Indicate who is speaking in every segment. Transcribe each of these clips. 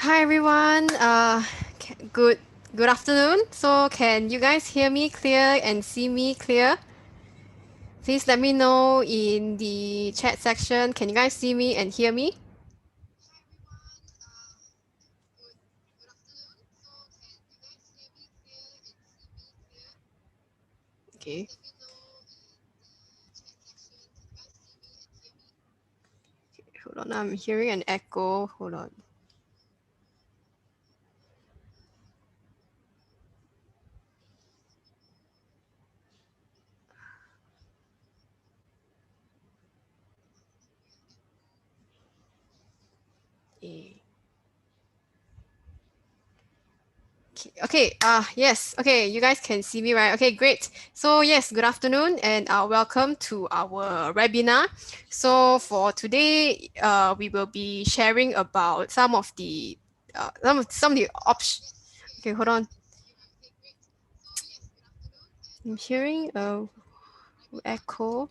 Speaker 1: Hi everyone. Good afternoon. So can you guys hear me clear and see me clear? Please let me know in the chat section. Can you guys see me and hear me? Okay. Hold on. I'm hearing an echo. Hold on. Eh. Okay, yes, okay, you guys can see me, right? Okay, great. So yes, good afternoon and welcome to our webinar. So for today, we will be sharing about some of the options. Okay, hold on. I'm hearing a echo.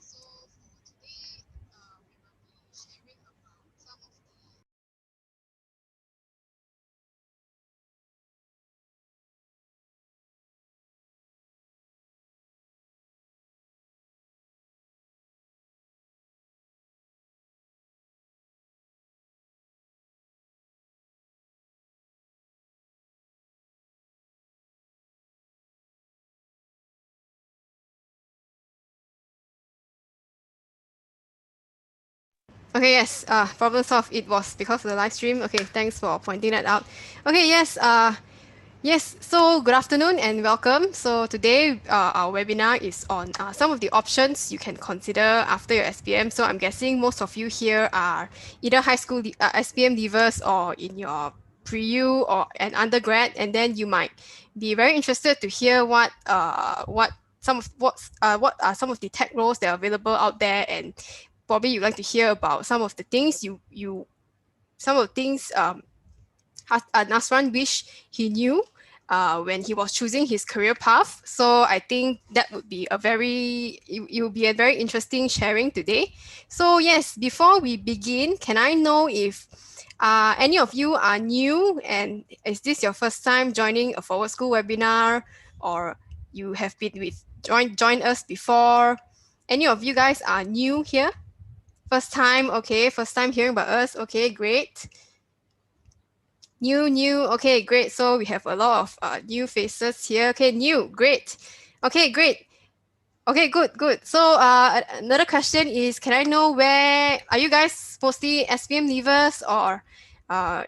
Speaker 1: Okay, yes, problem solved. It was because of the live stream. Okay, thanks for pointing that out. Okay, yes, so good afternoon and welcome. So today our webinar is on some of the options you can consider after your SPM. So I'm guessing most of you here are either high school SPM leavers or in your pre-U or an undergrad, and then you might be very interested to hear what are some of the tech roles that are available out there, and probably you'd like to hear about some of the things some of the things Nasran wished he knew when he was choosing his career path. So I think that would be it will be a very interesting sharing today. So yes, before we begin, can I know if any of you are new and is this your first time joining a Forward School webinar, or you have been with join us before? Any of you guys are new here? First time, okay. First time hearing about us, okay, great. New. Okay, great. So we have a lot of new faces here. Okay, new. Great. Okay, great. Okay, good. So another question is, can I know where are you guys mostly SPM leavers or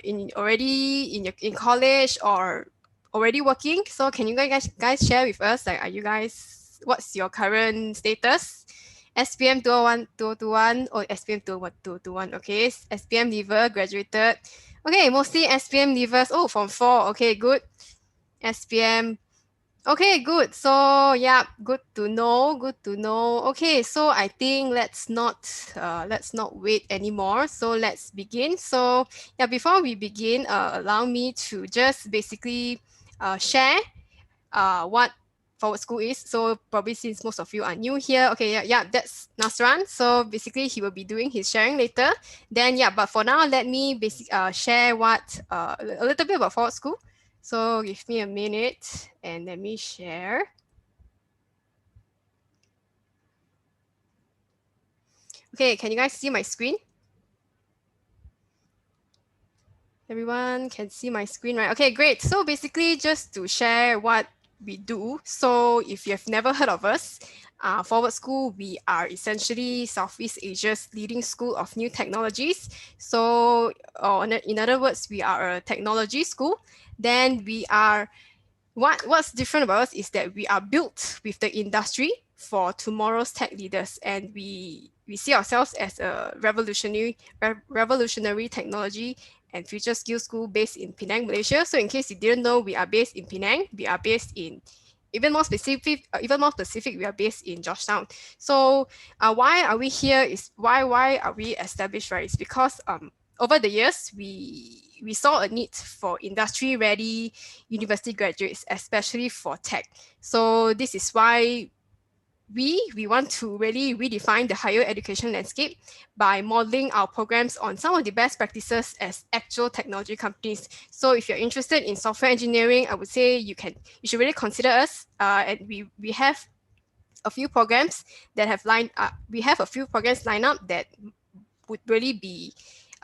Speaker 1: in already in college or already working? So can you guys share with us, like, are you guys, what's your current status? SPM 201, 2021 or SPM 201, 221. Okay, SPM leaver, graduated. Okay, mostly SPM leavers. Oh, from 4. Okay, good. SPM. Okay, good. So yeah, good to know. Good to know. Okay, so I think let's not wait anymore. So let's begin. So yeah, before we begin, allow me to just basically share what Forward School is. So probably since most of you are new here, okay, yeah, that's Nasran. So basically he will be doing his sharing later. Then yeah, but for now, let me share a little bit about Forward School. So give me a minute and let me share. Okay, can you guys see my screen? Everyone can see my screen, right? Okay, great. So basically, just to share what we do. So if you have never heard of us, Forward School, we are essentially Southeast Asia's leading school of new technologies. So in other words, we are a technology school. Then what's different about us is that we are built with the industry for tomorrow's tech leaders, and we see ourselves as a revolutionary technology and future skills school based in Penang, Malaysia. So in case you didn't know, we are based in Penang. We are based in even more specific, we are based in Georgetown. So why are we here? Is why are we established? Right? It's because over the years we saw a need for industry ready university graduates, especially for tech. So this is why we want to really redefine the higher education landscape by modeling our programs on some of the best practices as actual technology companies. So if you're interested in software engineering, I would say you should really consider us. And we have a few programs that have lined up. We have a few programs lined up that would really be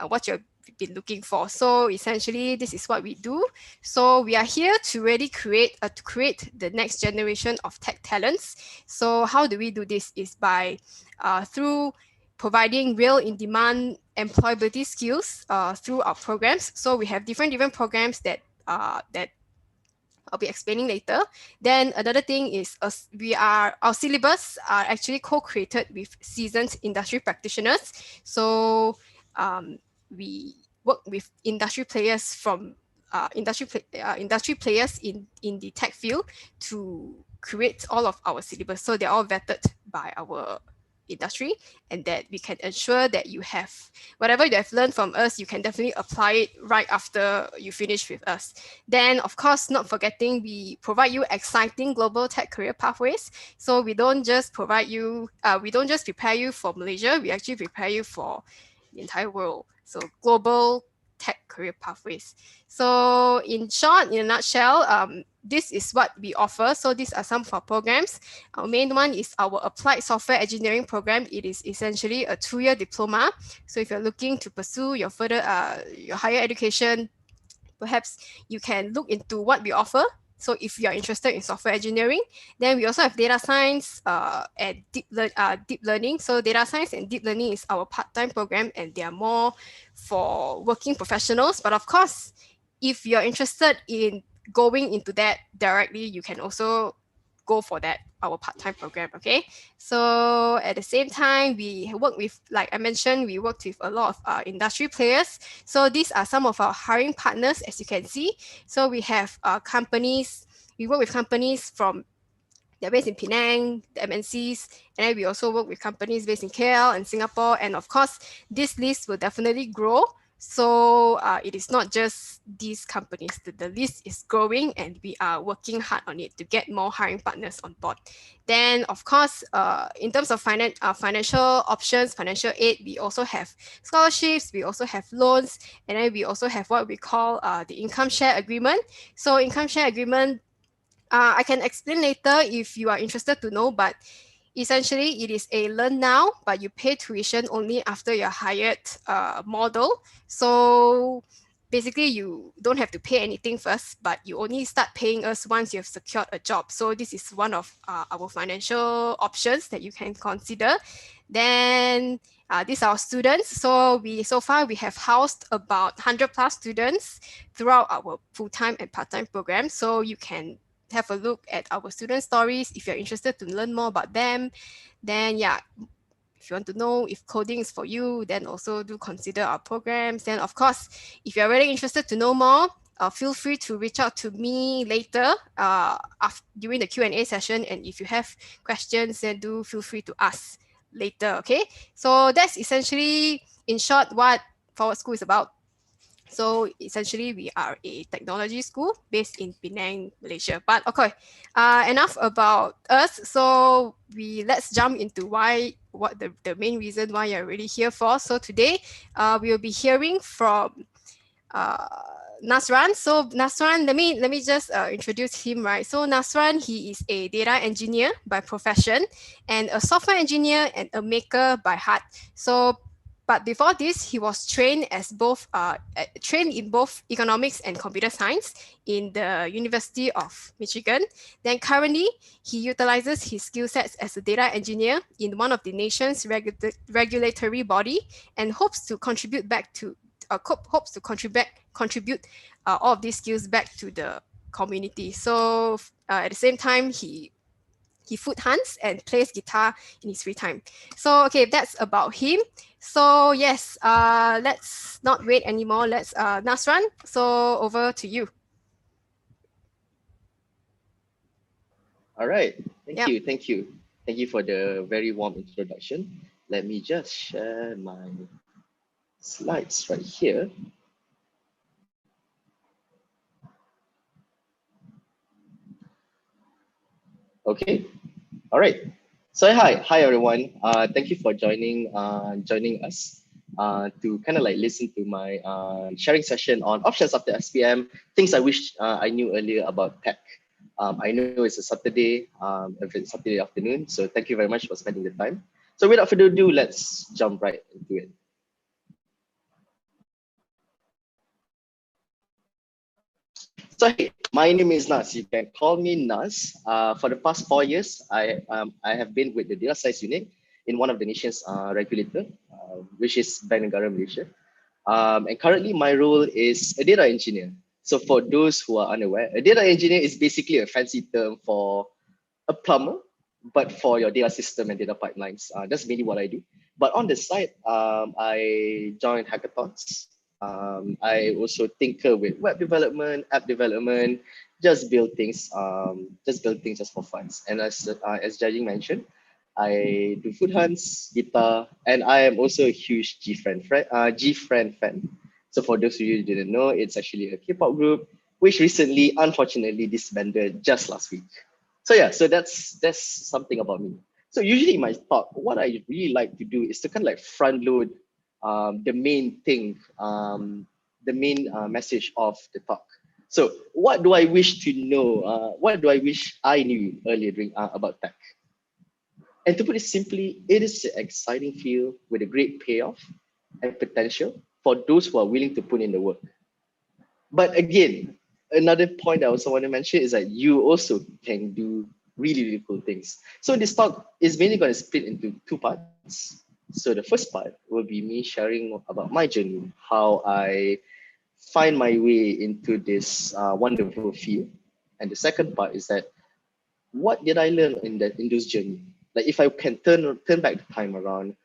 Speaker 1: what you've been looking for. So essentially, this is what we do. So we are here to really create the next generation of tech talents. So how do we do this? Is by through providing real in-demand employability skills through our programs. So we have different programs that I'll be explaining later. Then another thing is our syllabus are actually co-created with seasoned industry practitioners. So we work with industry players from industry players in the tech field to create all of our syllabus. So they're all vetted by our industry, and that we can ensure that you have whatever you have learned from us, you can definitely apply it right after you finish with us. Then, of course, not forgetting, we provide you exciting global tech career pathways. So we don't just prepare you for Malaysia, we actually prepare you for the entire world. So global tech career pathways. So in short, in a nutshell, this is what we offer. So these are some of our programs. Our main one is our Applied Software Engineering program. It is essentially a 2-year diploma. So if you're looking to pursue your your higher education, perhaps you can look into what we offer. So if you're interested in software engineering, then we also have data science and deep learning. So data science and deep learning is our part-time program, and they are more for working professionals. But of course, if you're interested in going into that directly, you can also go for that, our part-time program. Okay, so at the same time, we work with, like I mentioned, we worked with a lot of industry players. So these are some of our hiring partners, as you can see. So we have companies, we work with companies from, they're based in Penang, the MNCs, and then we also work with companies based in KL and Singapore. And of course, this list will definitely grow. So it is not just these companies. The list is growing, and we are working hard on it to get more hiring partners on board. Then, of course, in terms of financial options, financial aid, we also have scholarships, we also have loans, and then we also have what we call the income share agreement. So income share agreement, I can explain later if you are interested to know, but essentially it is a learn now, but you pay tuition only after you're hired model. So basically you don't have to pay anything first, but you only start paying us once you have secured a job. So this is one of our financial options that you can consider. Then these are our students. So far we have housed about 100 plus students throughout our full-time and part-time program. So you can have a look at our student stories if you're interested to learn more about them. Then yeah, if you want to know if coding is for you, then also do consider our programs. Then of course, if you're really interested to know more, feel free to reach out to me later during the Q&A session. And if you have questions, then do feel free to ask later, okay? So that's essentially, in short, what Forward School is about. So essentially, we are a technology school based in Penang, Malaysia. But okay, enough about us. So let's jump into what the main reason why you're really here for. So today, we will be hearing from Nasran. So Nasran, let me just introduce him, right? So Nasran, he is a data engineer by profession and a software engineer and a maker by heart. So but before this, he was trained in both economics and computer science in the University of Michigan. Then currently, he utilizes his skill sets as a data engineer in one of the nation's regulatory body, and hopes to contribute all of these skills back to the community. So at the same time, he food hunts and plays guitar in his free time. So okay, that's about him. So yes, let's not wait anymore. Let's Nasran. So over to you.
Speaker 2: All right. Thank
Speaker 1: Yep.
Speaker 2: you. Thank you. Thank you for the very warm introduction. Let me just share my slides right here. Okay. All right. So hi everyone. Thank you for joining us to kind of like listen to my sharing session on options after SPM. Things I wish I knew earlier about tech. I know it's a Saturday, if it's Saturday afternoon. So thank you very much for spending the time. So without further ado, let's jump right into it. So hey, my name is Nas. You can call me Nas. For the past 4 years, I have been with the data science unit in one of the nation's regulator, which is Bank Negara Malaysia. And currently, my role is a data engineer. So for those who are unaware, a data engineer is basically a fancy term for a plumber, but for your data system and data pipelines. That's mainly what I do. But on the side, I join hackathons. I also tinker with web development, app development, just build things just for fun. And as Jajing mentioned, I do food hunts, guitar, and I am also a huge G-Friend fan. So for those of you who didn't know, it's actually a K-pop group which recently, unfortunately, disbanded just last week. So yeah, so that's something about me. So usually in my talk, what I really like to do is to kind of like front load the main thing, the main message of the talk. So what do I wish to know? What do I wish I knew earlier about tech? And to put it simply, it is an exciting field with a great payoff and potential for those who are willing to put in the work. But again, another point I also want to mention is that you also can do really, really cool things. So this talk is mainly going to split into two parts. So the first part will be me sharing about my journey, how I find my way into this wonderful field. And the second part is that what did I learn in this journey? Like if I can turn back the time around,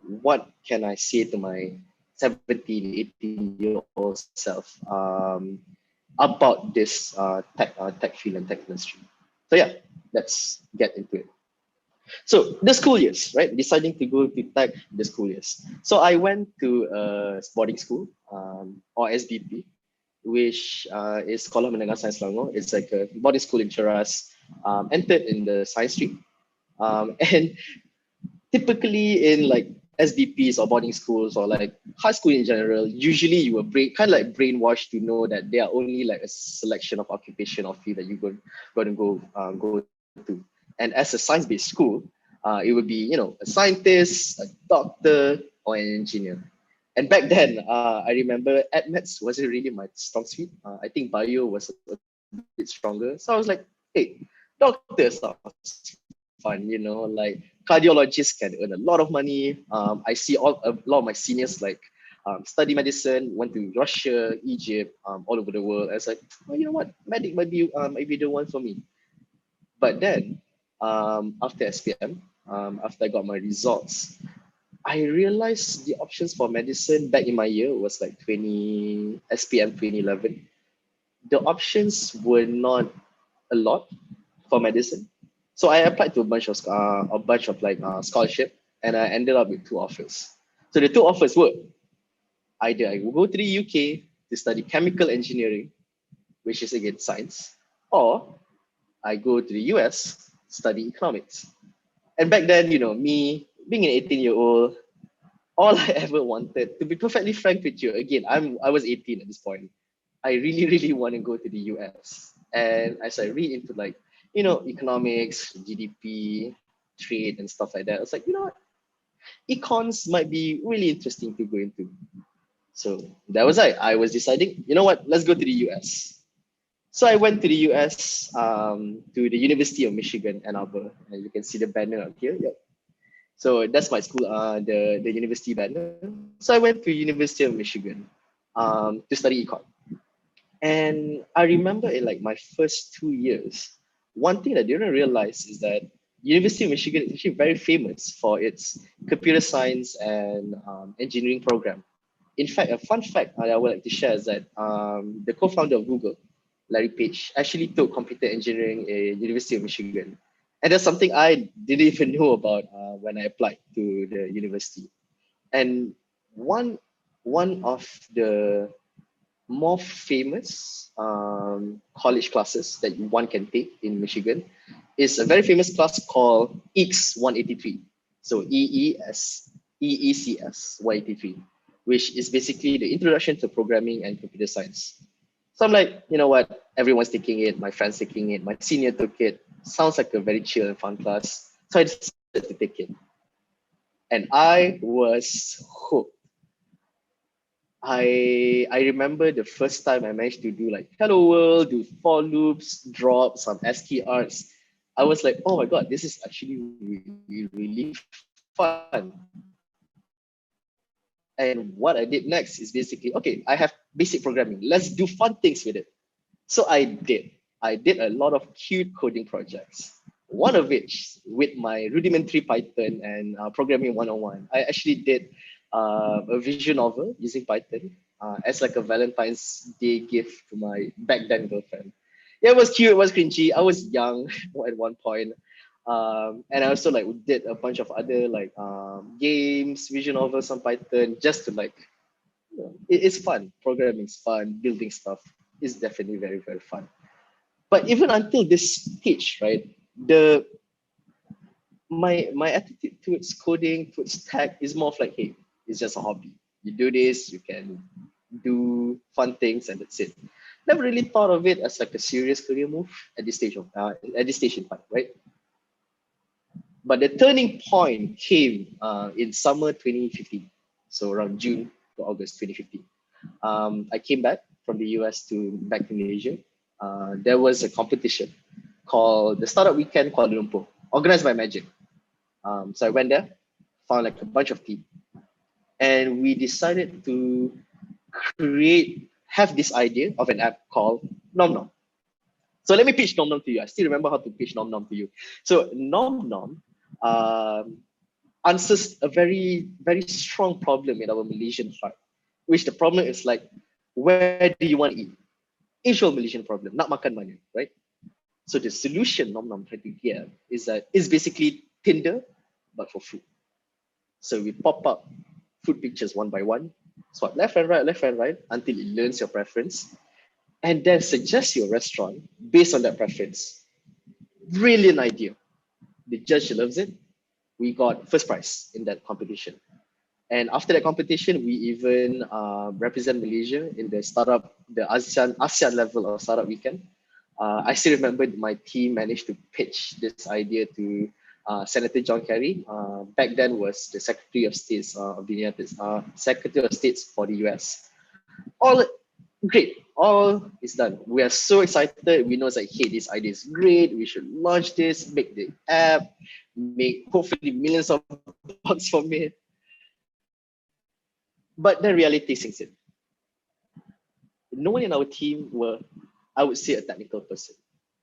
Speaker 2: what can I say to my 17, 18-year-old self about this tech field and tech industry? So yeah, let's get into it. So the school years, right? Deciding to go to tech, the school years. So I went to a boarding school, or SBP, which is Sekolah Menengah Sains Selangor. It's like a boarding school in Cheras, entered in the science stream. And typically in like SBPs or boarding schools or like high school in general, usually you were kind of like brainwashed to know that there are only like a selection of occupation or field that you're going to go to. And as a science-based school, it would be a scientist, a doctor, or an engineer. And back then, I remember admets wasn't really my strong suit. I think bio was a bit stronger. So I was like, hey, doctor sounds fun, like cardiologists can earn a lot of money. I see a lot of my seniors like study medicine, went to Russia, Egypt, all over the world. I was like, oh, you know what, medic might be the one for me. But then after SPM, after I got my results, I realized the options for medicine back in my year was like 20 SPM 2011. The options were not a lot for medicine. So I applied to a bunch of like scholarship, and I ended up with two offers. So the two offers were either I will go to the UK to study chemical engineering, which is again science, or I go to the US study economics. And back then, me being an 18-year-old, all I ever wanted, to be perfectly frank with you, again, I was 18 at this point. I really, really want to go to the US. And as I read into like, economics, GDP, trade, and stuff like that, I was like, you know what? Econs might be really interesting to go into. So that was I was deciding, you know what? Let's go to the US. So I went to the US, to the University of Michigan, Ann Arbor, and you can see the banner up here. Yep. So that's my school, the university banner. So I went to University of Michigan, to study econ. And I remember in like my first 2 years, one thing that I didn't realize is that University of Michigan is actually very famous for its computer science and engineering program. In fact, a fun fact I would like to share is that the co-founder of Google, Larry Page, actually took computer engineering at University of Michigan. And that's something I didn't even know about when I applied to the university. And one one of the more famous college classes that one can take in Michigan is a very famous class called EECS 183. So EECS 183, which is basically the introduction to programming and computer science. So I'm like, you know what? Everyone's taking it. My friend's taking it. My senior took it. Sounds like a very chill and fun class. So I decided to take it. And I was hooked. I remember the first time I managed to do like hello world, do for loops, drop some ASCII arts. I was like, oh my god, this is actually really fun. And what I did next is basically, okay, I have basic programming. Let's do fun things with it. So I did. I did a lot of cute coding projects. One of which, with my rudimentary Python and programming 101, I actually did a visual novel using Python as like a Valentine's Day gift to my back then girlfriend. Yeah, it was cute. It was cringy. I was young at one point. And I also like did a bunch of other like games, visual novels on Python just to like, you know, it's fun. Programming is fun. Building stuff is definitely very, very fun. But even until this stage, right, the my attitude towards coding, towards tech is more of like, hey, it's just a hobby. You do this, you can do fun things, and that's it. Never really thought of it as like a serious career move at this stage of at this stage in time, right? But the turning point came in summer 2015, so around June to August 2015. I came back from the US to back to Malaysia. There was a competition called the Startup Weekend Kuala Lumpur, organized by Magic. So I went there, found like a bunch of team, and we decided to have this idea of an app called Nom Nom. So let me pitch Nom Nom to you. I still remember how to pitch Nom Nom to you. So Nom Nom answers a very, very strong problem in our Malaysian heart, which the problem is like, where do you want to eat? Usual Malaysian problem, nak makan mana, right? So the solution Nom Nom tried to get is basically Tinder, but for food. So we pop up food pictures one by one, swipe left and right until it learns your preference, and then suggest your restaurant based on that preference. Brilliant idea. The judge loves it. We got first prize in that competition. And after that competition, we even represent Malaysia in the ASEAN level of Startup Weekend. I still remember my team managed to pitch this idea to Senator John Kerry. Back then was the Secretary of States of the United Secretary of States for the US. All great, all is done. We are so excited. We know it's like, hey, this idea is great. We should launch this, make the app, make hopefully millions of bucks from it. But the reality sinks in. No one in our team were, I would say, a technical person.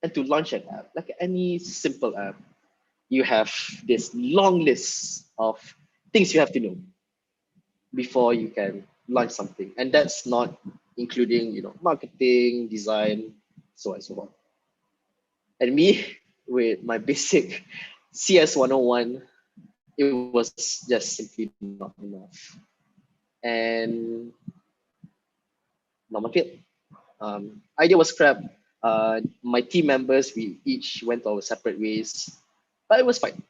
Speaker 2: And to launch an app, like any simple app, you have this long list of things you have to know before you can launch something. And that's not including, marketing, design, so on and so on. And me, with my basic CS 101, it was just simply not enough. And not my field. Idea was scrapped. My team members, we each went our separate ways, but it was fine.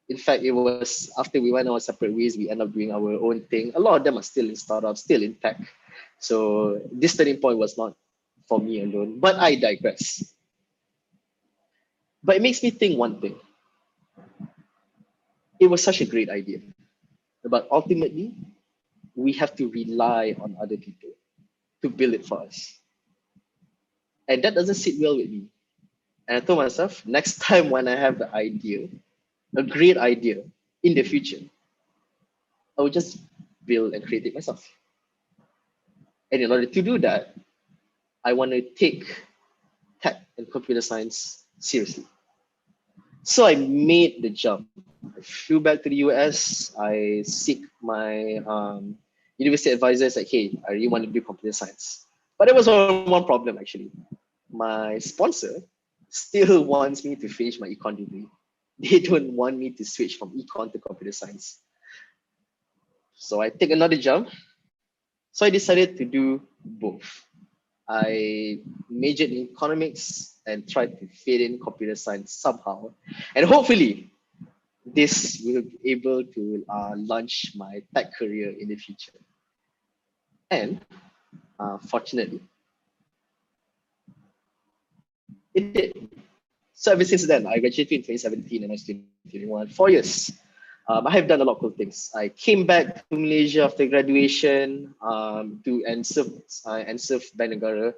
Speaker 2: In fact, it was after we went our separate ways, we ended up doing our own thing. A lot of them are still in startups, still in tech. So this turning point was not for me alone, but I digress. But it makes me think one thing. It was such a great idea, but ultimately, we have to rely on other people to build it for us. And that doesn't sit well with me. And I told myself, next time when I have the idea, a great idea in the future, I will just build and create it myself. And in order to do that, I want to take tech and computer science seriously. So I made the jump. I flew back to the US. I seek my university advisors like, hey, I really want to do computer science. But there was one problem actually. My sponsor still wants me to finish my econ degree. They don't want me to switch from econ to computer science. So I take another jump So I decided to do both. I majored in economics and tried to fit in computer science somehow. And hopefully, this will be able to launch my tech career in the future. And fortunately, it did. So ever since then, I graduated in 2017 and I was 2021, 4 years. I have done a lot of cool things. I came back to Malaysia after graduation to and serve Bank Negara.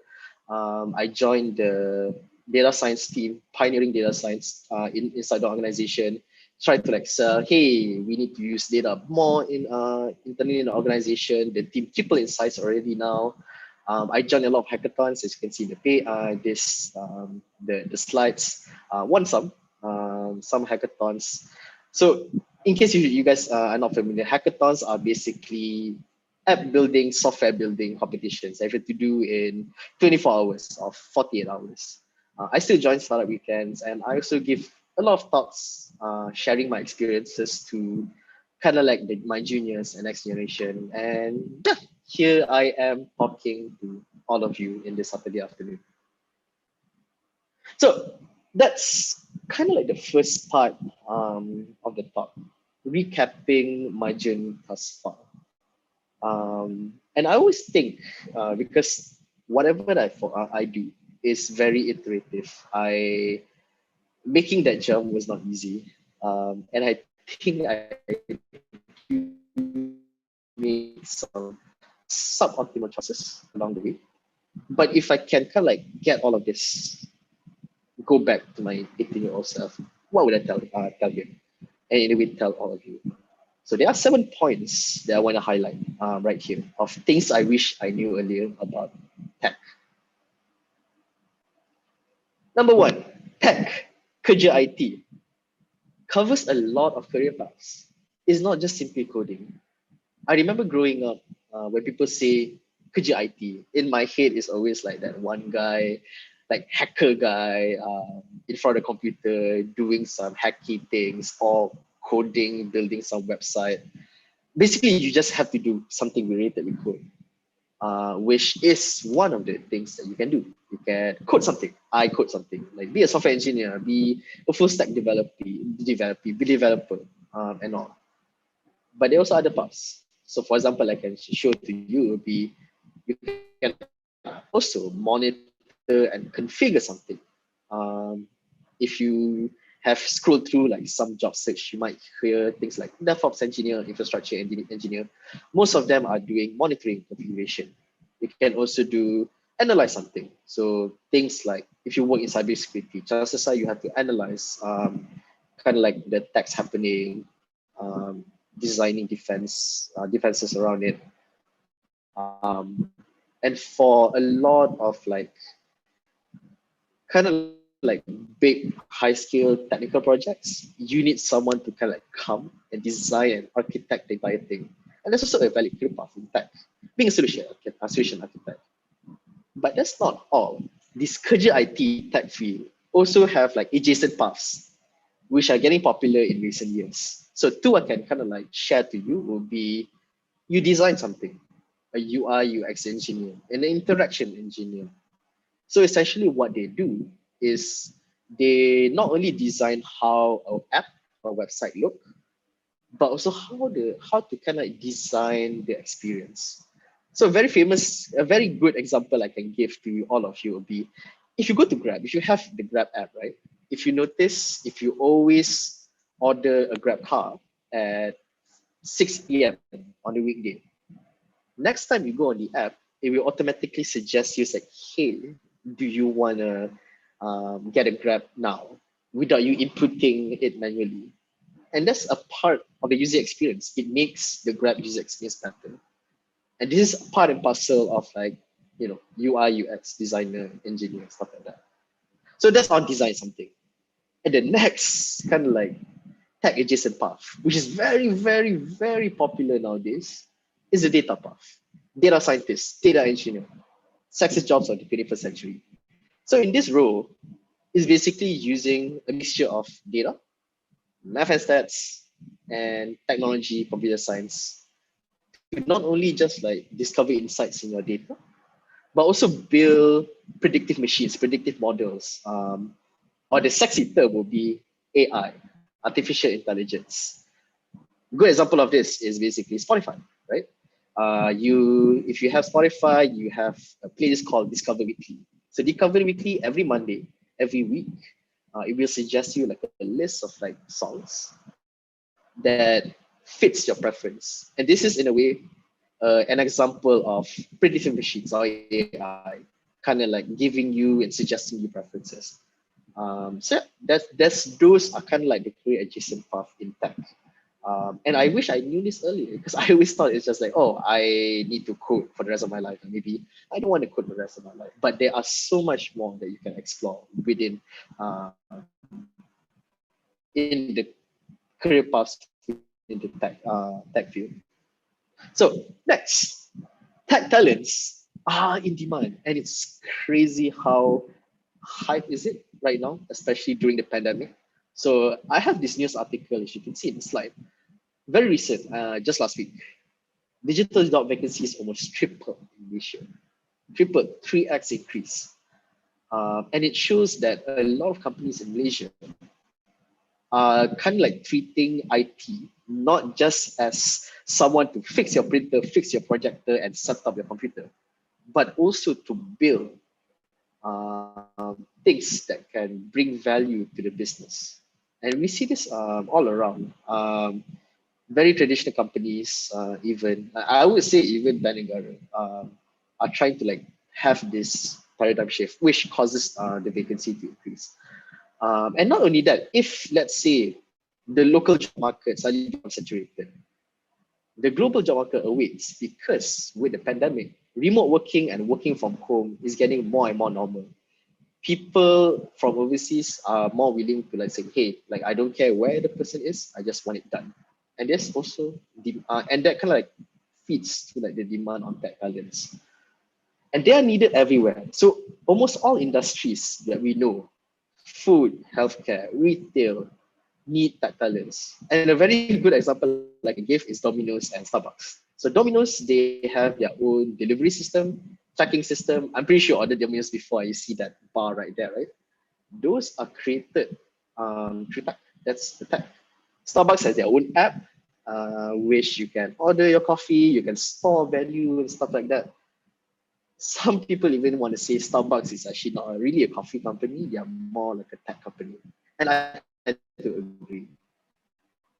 Speaker 2: I joined the data science team, pioneering data science inside the organization. Tried to like sell, hey, we need to use data more internally in the organization. The team triple in size already now. I joined a lot of hackathons, as you can see in the the slides. Won some hackathons. So in case you guys are not familiar, hackathons are basically app building, software building competitions. I have to do in 24 hours or 48 hours. I still join startup weekends, and I also give a lot of talks, sharing my experiences to kind of like my juniors and next generation. And yeah, here I am talking to all of you in this Saturday afternoon. So that's kind of like the first part of the talk, recapping my journey thus far. And I always think, because whatever I do is very iterative. Making that jump was not easy, and I think I made some suboptimal choices along the way. But if I can kind of like get all of this, go back to my 18-year-old self, what would I tell you? And in a way, tell all of you. So there are 7 points that I want to highlight right here of things I wish I knew earlier about tech. Number 1, tech, kerja IT, covers a lot of career paths. It's not just simply coding. I remember growing up when people say kerja IT, in my head is always like that one guy, like hacker guy in front of the computer doing some hacky things or coding, building some website. Basically, you just have to do something related with code, which is one of the things that you can do. You can code something. I code something. Like be a software engineer, be a full stack developer, and all. But there are also other paths. So for example, I can show to you would be you can also monitor and configure something. Um, if you have scrolled through like some job search, you might hear things like DevOps engineer, infrastructure engineer. Most of them are doing monitoring configuration. You can also do analyze something. So things like if you work in cybersecurity, chances are you have to analyze kind of like the attacks happening, designing defenses around it. And for a lot of like kind of like big high scale technical projects, you need someone to kind of like come and design and architect the entire thing. And that's also a valid career path in tech, being a solution architect. But that's not all. This kerja IT tech field also have like adjacent paths, which are getting popular in recent years. So 2 I can kind of like share to you will be you design something, a UI UX engineer, an interaction engineer. So essentially what they do is they not only design how an app or website look, but also how to kind of design the experience. So a very good example I can give to all of you would be if you go to Grab, if you have the Grab app, right? If you notice, if you always order a Grab car at 6 p.m. on the weekday, next time you go on the app, it will automatically suggest you like, hey, do you want to get a Grab now without you inputting it manually? And that's a part of the user experience. It makes the Grab user experience better. And this is part and parcel of like, UI, UX designer, engineer, stuff like that. So that's on design something. And the next kind of like tech adjacent path, which is very, very, very popular nowadays, is the data path. Data scientist, data engineer, sexist jobs of the 21st century. So in this role, is basically using a mixture of data, math and stats, and technology, computer science not only just like discover insights in your data, but also build predictive machines, predictive models. Or the sexy term would be AI, artificial intelligence. Good example of this is basically Spotify, right? If you have Spotify, you have a playlist called Discover Weekly. So Discover Weekly every Monday, every week, it will suggest you like a list of like songs that fits your preference. And this is in a way an example of predictive machines or AI, kind of like giving you and suggesting you preferences. Those are kind of like the career adjacent path in tech. And I wish I knew this earlier because I always thought it's just like, oh, I need to code for the rest of my life. And maybe I don't want to code for the rest of my life. But there are so much more that you can explore within in the career paths in the tech field. So next, tech talents are in demand, and it's crazy how hype is it right now, especially during the pandemic. So I have this news article, as you can see in the slide, very recent, just last week. Digital job vacancies almost tripled in Malaysia, tripled, 3x increase. And it shows that a lot of companies in Malaysia are kind of like treating IT not just as someone to fix your printer, fix your projector, and set up your computer, but also to build things that can bring value to the business. And we see this all around. Very traditional companies, even I would say even Ben and Garden, are trying to like have this paradigm shift, which causes the vacancy to increase. And not only that, if let's say the local job market suddenly becomes saturated, the global job market awaits because with the pandemic, remote working and working from home is getting more and more normal. People from overseas are more willing to like say, hey, like I don't care where the person is, I just want it done. And there's also and that kind of like feeds to like the demand on tech talents. And they are needed everywhere. So almost all industries that we know, food, healthcare, retail, need tech talents. And a very good example like I gave is Domino's and Starbucks. So Domino's, they have their own delivery system, tracking system. I'm pretty sure you ordered Domino's before. You see that bar right there, right? Those are created through tech. That's the tech. Starbucks has their own app, which you can order your coffee, you can store value and stuff like that. Some people even want to say Starbucks is actually not really a coffee company, they are more like a tech company. And I tend to agree.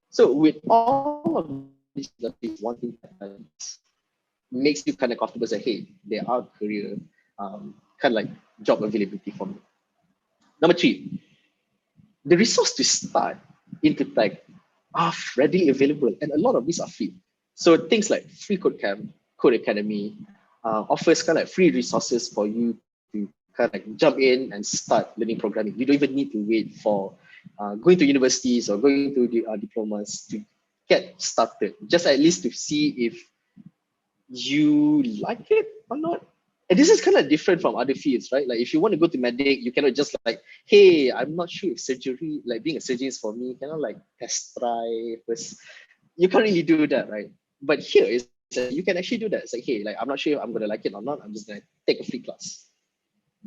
Speaker 2: So with all of these industries wanting tech talents, makes you kind of comfortable say, hey, there are career kind of like job availability for me. Number three, the resource to start into tech are readily available, and a lot of these are free. So things like Free Code Camp, Code Academy offers kind of like free resources for you to kind of like jump in and start learning programming. You don't even need to wait for going to universities or going to the diplomas to get started. Just at least to see if you like it or not. And this is kind of different from other fields, right? Like if you want to go to medic, you cannot just like, hey, I'm not sure if surgery, like being a surgeon is for me, cannot like test drive. You can't really do that, right? But here is you can actually do that. It's like, hey, like I'm not sure if I'm gonna like it or not. I'm just gonna take a free class.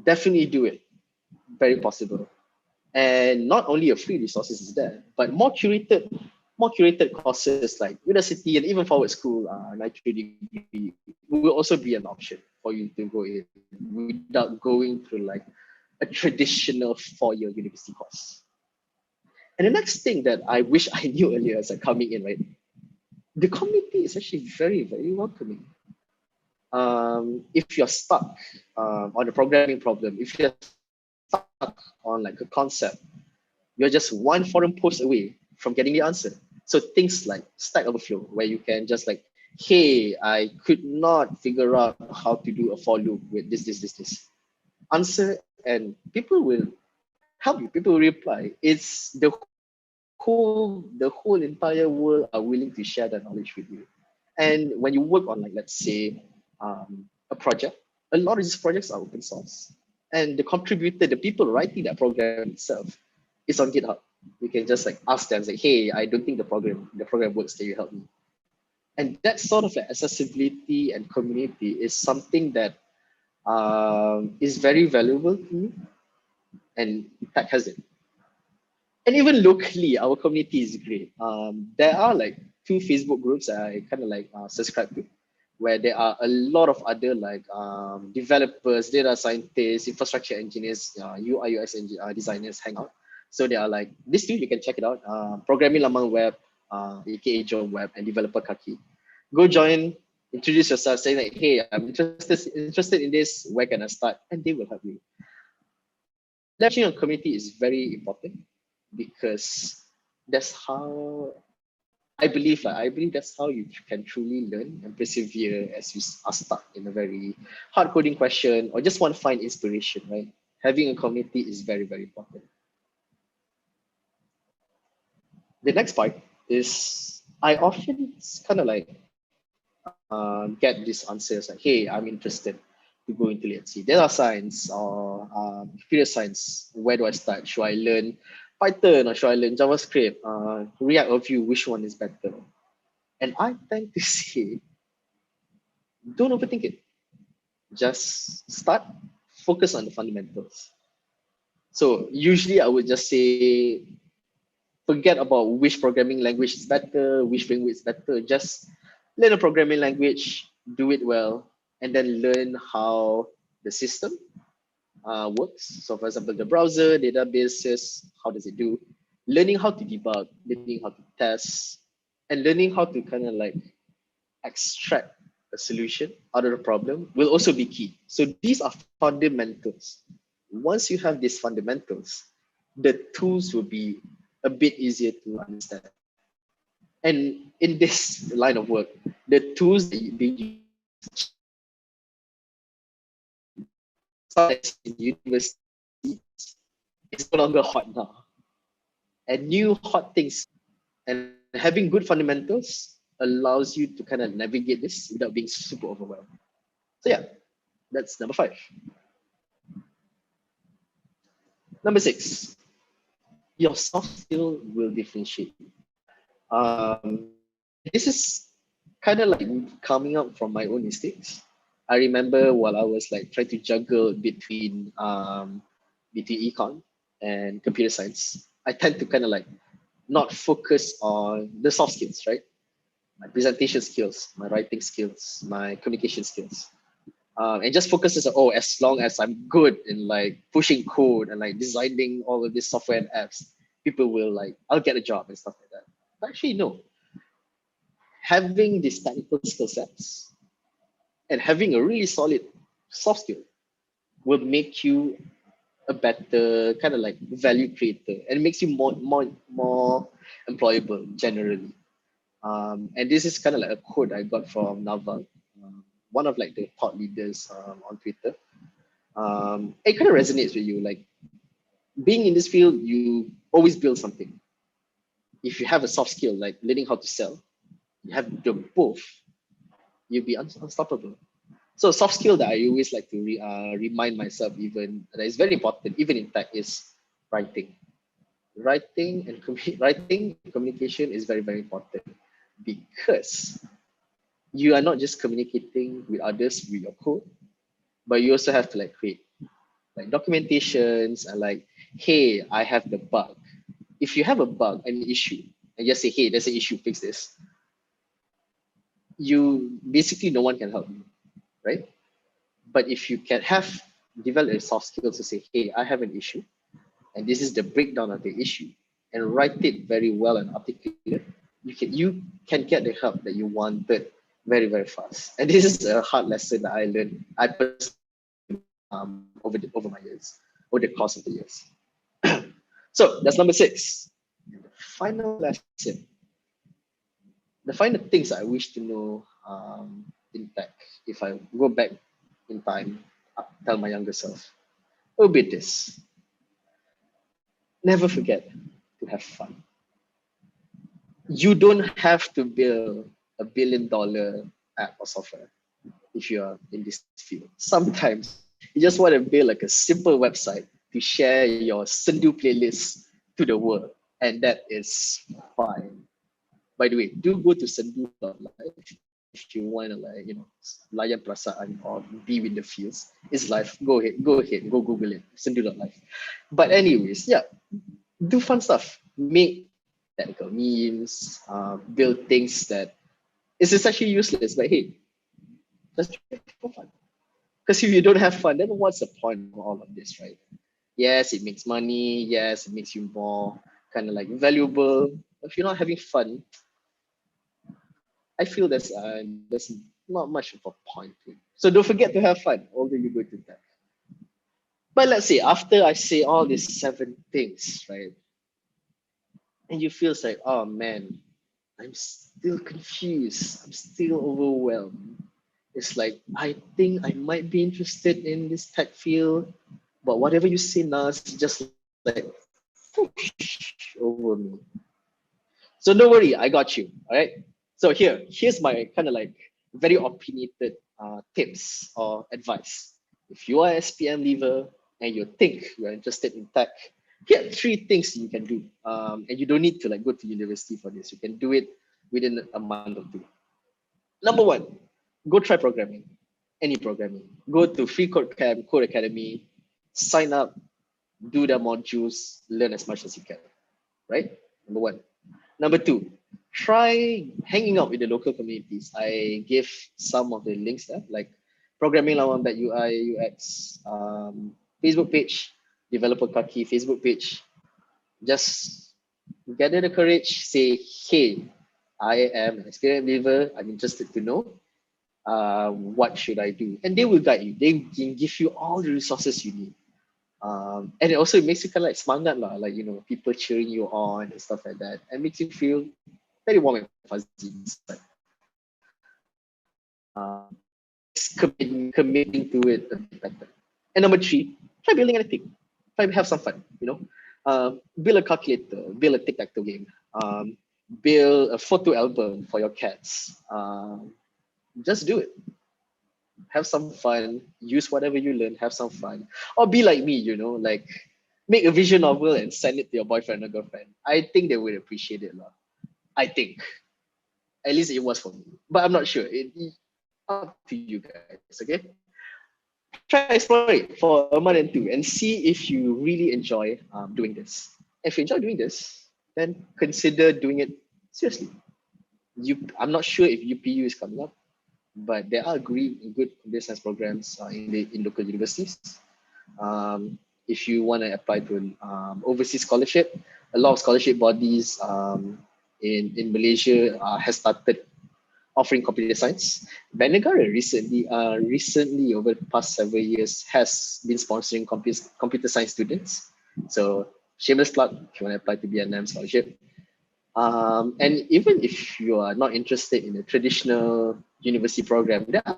Speaker 2: Definitely do it. Very possible. And not only a free resources is there, but more curated courses like university and even forward school, 93 degree will also be an option for you to go in without going through like a traditional 4-year university course. And the next thing that I wish I knew earlier as I'm coming in, right? The community is actually very, very welcoming. If you're stuck on a programming problem, if you're stuck on like a concept, you're just one forum post away from getting the answer. So things like Stack Overflow, where you can just like, hey, I could not figure out how to do a for loop with this. Answer, and people will help you. People will reply. It's the whole entire world are willing to share that knowledge with you. And when you work on like, let's say, a project, a lot of these projects are open source. And the people writing that program itself is on GitHub. You can just like ask them, say, hey, I don't think the program works, can you help me? And that sort of like accessibility and community is something that is very valuable to me, and tech has it. And even locally, our community is great. There are like 2 Facebook groups that I kind of like subscribe to, where there are a lot of other like developers, data scientists, infrastructure engineers, UI UX designers hang out. So they are like these 2, you can check it out. Programming Lamang Web, aka Joe Web, and Developer Kaki. Go join, introduce yourself, say like, hey, I'm interested in this. Where can I start? And they will help you. Leveraging on community is very important, because that's how I believe that's how you can truly learn and persevere as you are stuck in a very hard coding question or just want to find inspiration, right? Having a community is very, very important. The next part is I often kind of like get these answers like, hey, I'm interested to go into, let's see, data science or computer science. Where do I start? Should I learn Python or should I learn JavaScript? React or Vue, which one is better? And I tend to say, don't overthink it. Just start, focus on the fundamentals. So usually I would just say, forget about which programming language is better, which framework is better. Just learn a programming language, do it well, and then learn how the system works. So for example, the browser, databases, how does it do? Learning how to debug, learning how to test, and learning how to kind of like extract a solution out of the problem will also be key. So these are fundamentals. Once you have these fundamentals, the tools will be a bit easier to understand. And in this line of work, the tools that they use in university is no longer hot now. And new hot things and having good fundamentals allows you to kind of navigate this without being super overwhelmed. So yeah, that's number 5. Number 6, your soft skill will differentiate you. This is kind of like coming up from my own mistakes. I remember while I was like trying to juggle between econ and computer science, I tend to kind of like not focus on the soft skills, right? My presentation skills, my writing skills, my communication skills. And just focuses on, oh, as long as I'm good in like pushing code and like designing all of this software and apps, people will like, I'll get a job and stuff like that. But actually, no. Having these technical skill sets and having a really solid soft skill will make you a better kind of like value creator and makes you more employable generally. And this is kind of like a quote I got from Naval, one of like the thought leaders on Twitter. It kind of resonates with you. Like being in this field, you always build something. If you have a soft skill like learning how to sell, you have the both, you'll be unstoppable. So soft skill that I always like to remind myself, even that is very important, even in tech, is writing. Writing and communication is very, very important, because you are not just communicating with others with your code, but you also have to like create like documentations and like, hey, I have the bug. If you have a bug, an issue, and just say, hey, there's an issue, fix this, you basically no one can help you, right? But if you can have develop a soft skill to say, hey, I have an issue, and this is the breakdown of the issue, and write it very well and articulate, you can get the help that you wanted very, very fast. And this is a hard lesson that I learned. I personally over my years, over the course of the years. So that's number 6. And the final lesson, the final things I wish to know in tech, if I go back in time, tell my younger self, will be this: never forget to have fun. You don't have to build a $1 billion app or software if you are in this field. Sometimes you just want to build like a simple website to share your Sendu playlist to the world, and that is fine. By the way, do go to sendu.life if you want to like, layan perasaan or be with the feels. It's live. Go ahead, go Google it. Sendu.life. But anyways, yeah, do fun stuff. Make technical memes, build things that is essentially useless. But hey, let's do it for fun. Because if you don't have fun, then what's the point of all of this, right? Yes, it makes money. Yes, it makes you more kind of like valuable. If you're not having fun, I feel there's not much of a point to it. So don't forget to have fun, although you go to that. But let's say after I say all these 7 things, right? And you feel like, oh man, I'm still confused. I'm still overwhelmed. It's like I think I might be interested in this tech field, but whatever you say now is just like whoosh over me. So don't worry, I got you. All right. So here's my kind of like very opinionated tips or advice. If you are SPM leaver and you think you're interested in tech, here are 3 things you can do. And you don't need to like go to university for this. You can do it within a month or 2. Number 1, go try programming, any programming. Go to Free Code Camp, Code Academy, sign up, do the modules, learn as much as you can. Right? Number 1. Number 2, try hanging out with the local communities. I give some of the links there, like Programming Lawan Back UI, UX, Facebook page, Developer Kaki Facebook page. Just gather the courage, say, hey, I am an experienced believer. I'm interested to know what should I do? And they will guide you. They can give you all the resources you need. And it also makes you kind of like semangat lah, like people cheering you on and stuff like that, and makes you feel very warm and fuzzy inside. Makes committing to it a bit better. And number 3, try building anything. Try have some fun. Build a calculator, build a tic-tac-toe game, build a photo album for your cats. Just do it. Have some fun, use whatever you learn, have some fun, or be like me, like make a visual novel and send it to your boyfriend or girlfriend. I think they would appreciate it. I think, at least it was for me, but I'm not sure. It up to you guys, okay? Try explore it for a month and 2 and see if you really enjoy doing this. If you enjoy doing this, then consider doing it seriously. I'm not sure if UPU is coming up, but there are good computer science programs in local universities. If you want to apply to an overseas scholarship, a lot of scholarship bodies in Malaysia has started offering computer science. Banegara recently over the past several years has been sponsoring computer science students. So shameless plug if you want to apply to BNM scholarship. And even if you are not interested in a traditional university program, there are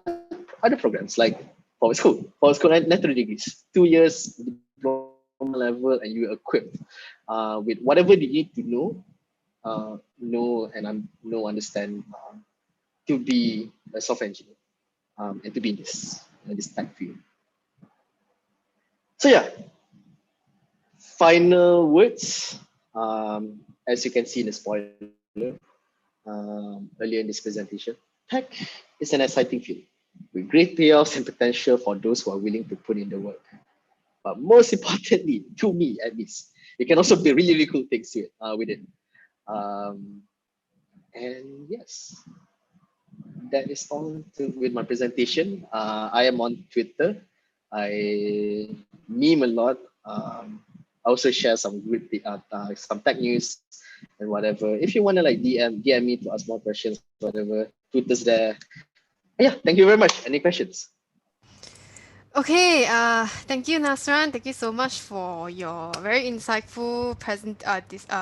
Speaker 2: other programs like forward school natural degrees, 2 years diploma level, and you're equipped with whatever you need to understand to be a software engineer and to be in this tech field. So yeah, final words. As you can see in the spoiler earlier in this presentation, tech is an exciting field with great payoffs and potential for those who are willing to put in the work. But most importantly, to me at least, you can also do really, really cool things with it. And yes, that is all with my presentation. I am on Twitter. I meme a lot. I also share some good some tech news and whatever. If you want to like DM me to ask more questions, whatever, Twitter's there. Yeah, thank you very much. Any questions?
Speaker 1: Okay, thank you, Nasran. Thank you so much for your very insightful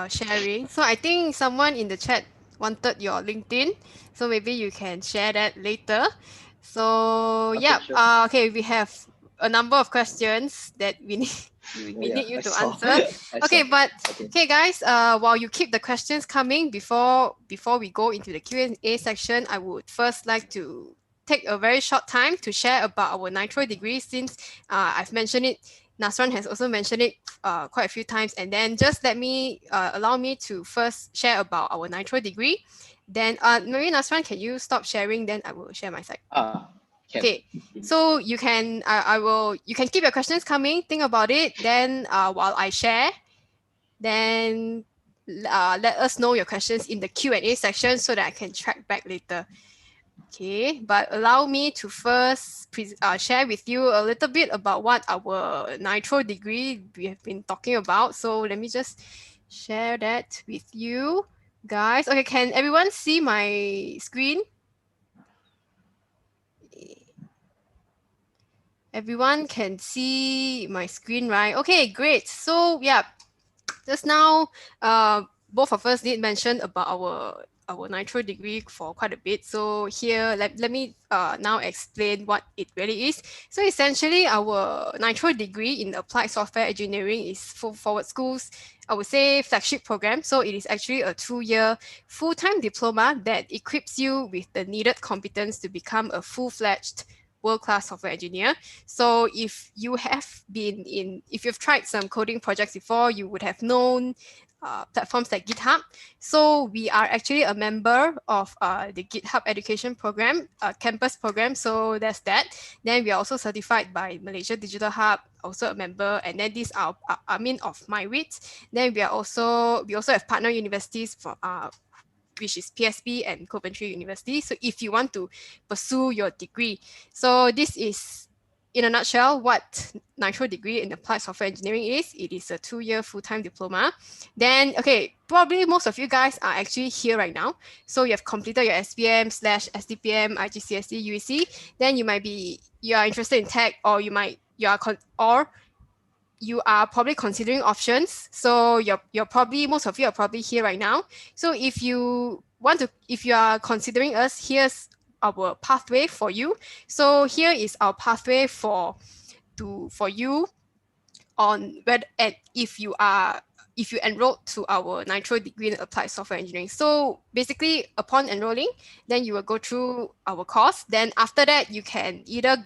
Speaker 1: sharing. So I think someone in the chat wanted your LinkedIn, so maybe you can share that later. So
Speaker 2: Okay,
Speaker 1: yeah,
Speaker 2: sure.
Speaker 1: okay, we have a number of questions that we need
Speaker 2: Oh
Speaker 1: we
Speaker 2: yeah,
Speaker 1: need you
Speaker 2: I
Speaker 1: to
Speaker 2: saw.
Speaker 1: answer.
Speaker 2: I
Speaker 1: Okay,
Speaker 2: saw.
Speaker 1: but
Speaker 2: Okay.
Speaker 1: okay, guys, while you keep the questions coming before we go into the Q&A section, I would first like to take a very short time to share about our nitro degree since I've mentioned it Nasran has also mentioned it quite a few times. And then just allow me to first share about our Nitro degree. Then maybe Nasran, can you stop sharing? Then I will share my side.
Speaker 2: Can.
Speaker 1: Okay, so you can you can keep your questions coming. Think about it. Then while I share, then let us know your questions in the Q&A section so that I can track back later. Okay, but allow me to first share with you a little bit about what our Nitro degree we have been talking about. So let me just share that with you guys. Okay, can everyone see my screen? Everyone can see my screen, right? Okay, great. So yeah, just now, both of us did mention about our Nitro degree for quite a bit. So here, let me now explain what it really is. So essentially, our Nitro degree in Applied Software Engineering is for Forward School's, I would say, flagship program. So it is actually a 2-year full-time diploma that equips you with the needed competence to become a full-fledged world-class software engineer. So if you've tried some coding projects before, you would have known platforms like GitHub. So we are actually a member of the GitHub education program, campus program. So there's that. Then we are also certified by Malaysia Digital Hub, also a member. And then these are of MyWit. Then we also have partner universities for which is PSB and Coventry University. So if you want to pursue your degree, so this is in a nutshell what Nitro degree in applied software engineering is. It is a 2-year full-time diploma. Then, okay, probably most of you guys are actually here right now. So you have completed your SPM / SDPM, IGCSE, UEC. Then you are interested in tech, or you are probably considering options. So most of you are probably here right now. So if you are considering us, here's our pathway for you. So here is our pathway for you on whether if you enrolled to our Nitro degree in applied software engineering. So basically, upon enrolling, then you will go through our course. Then after that, you can either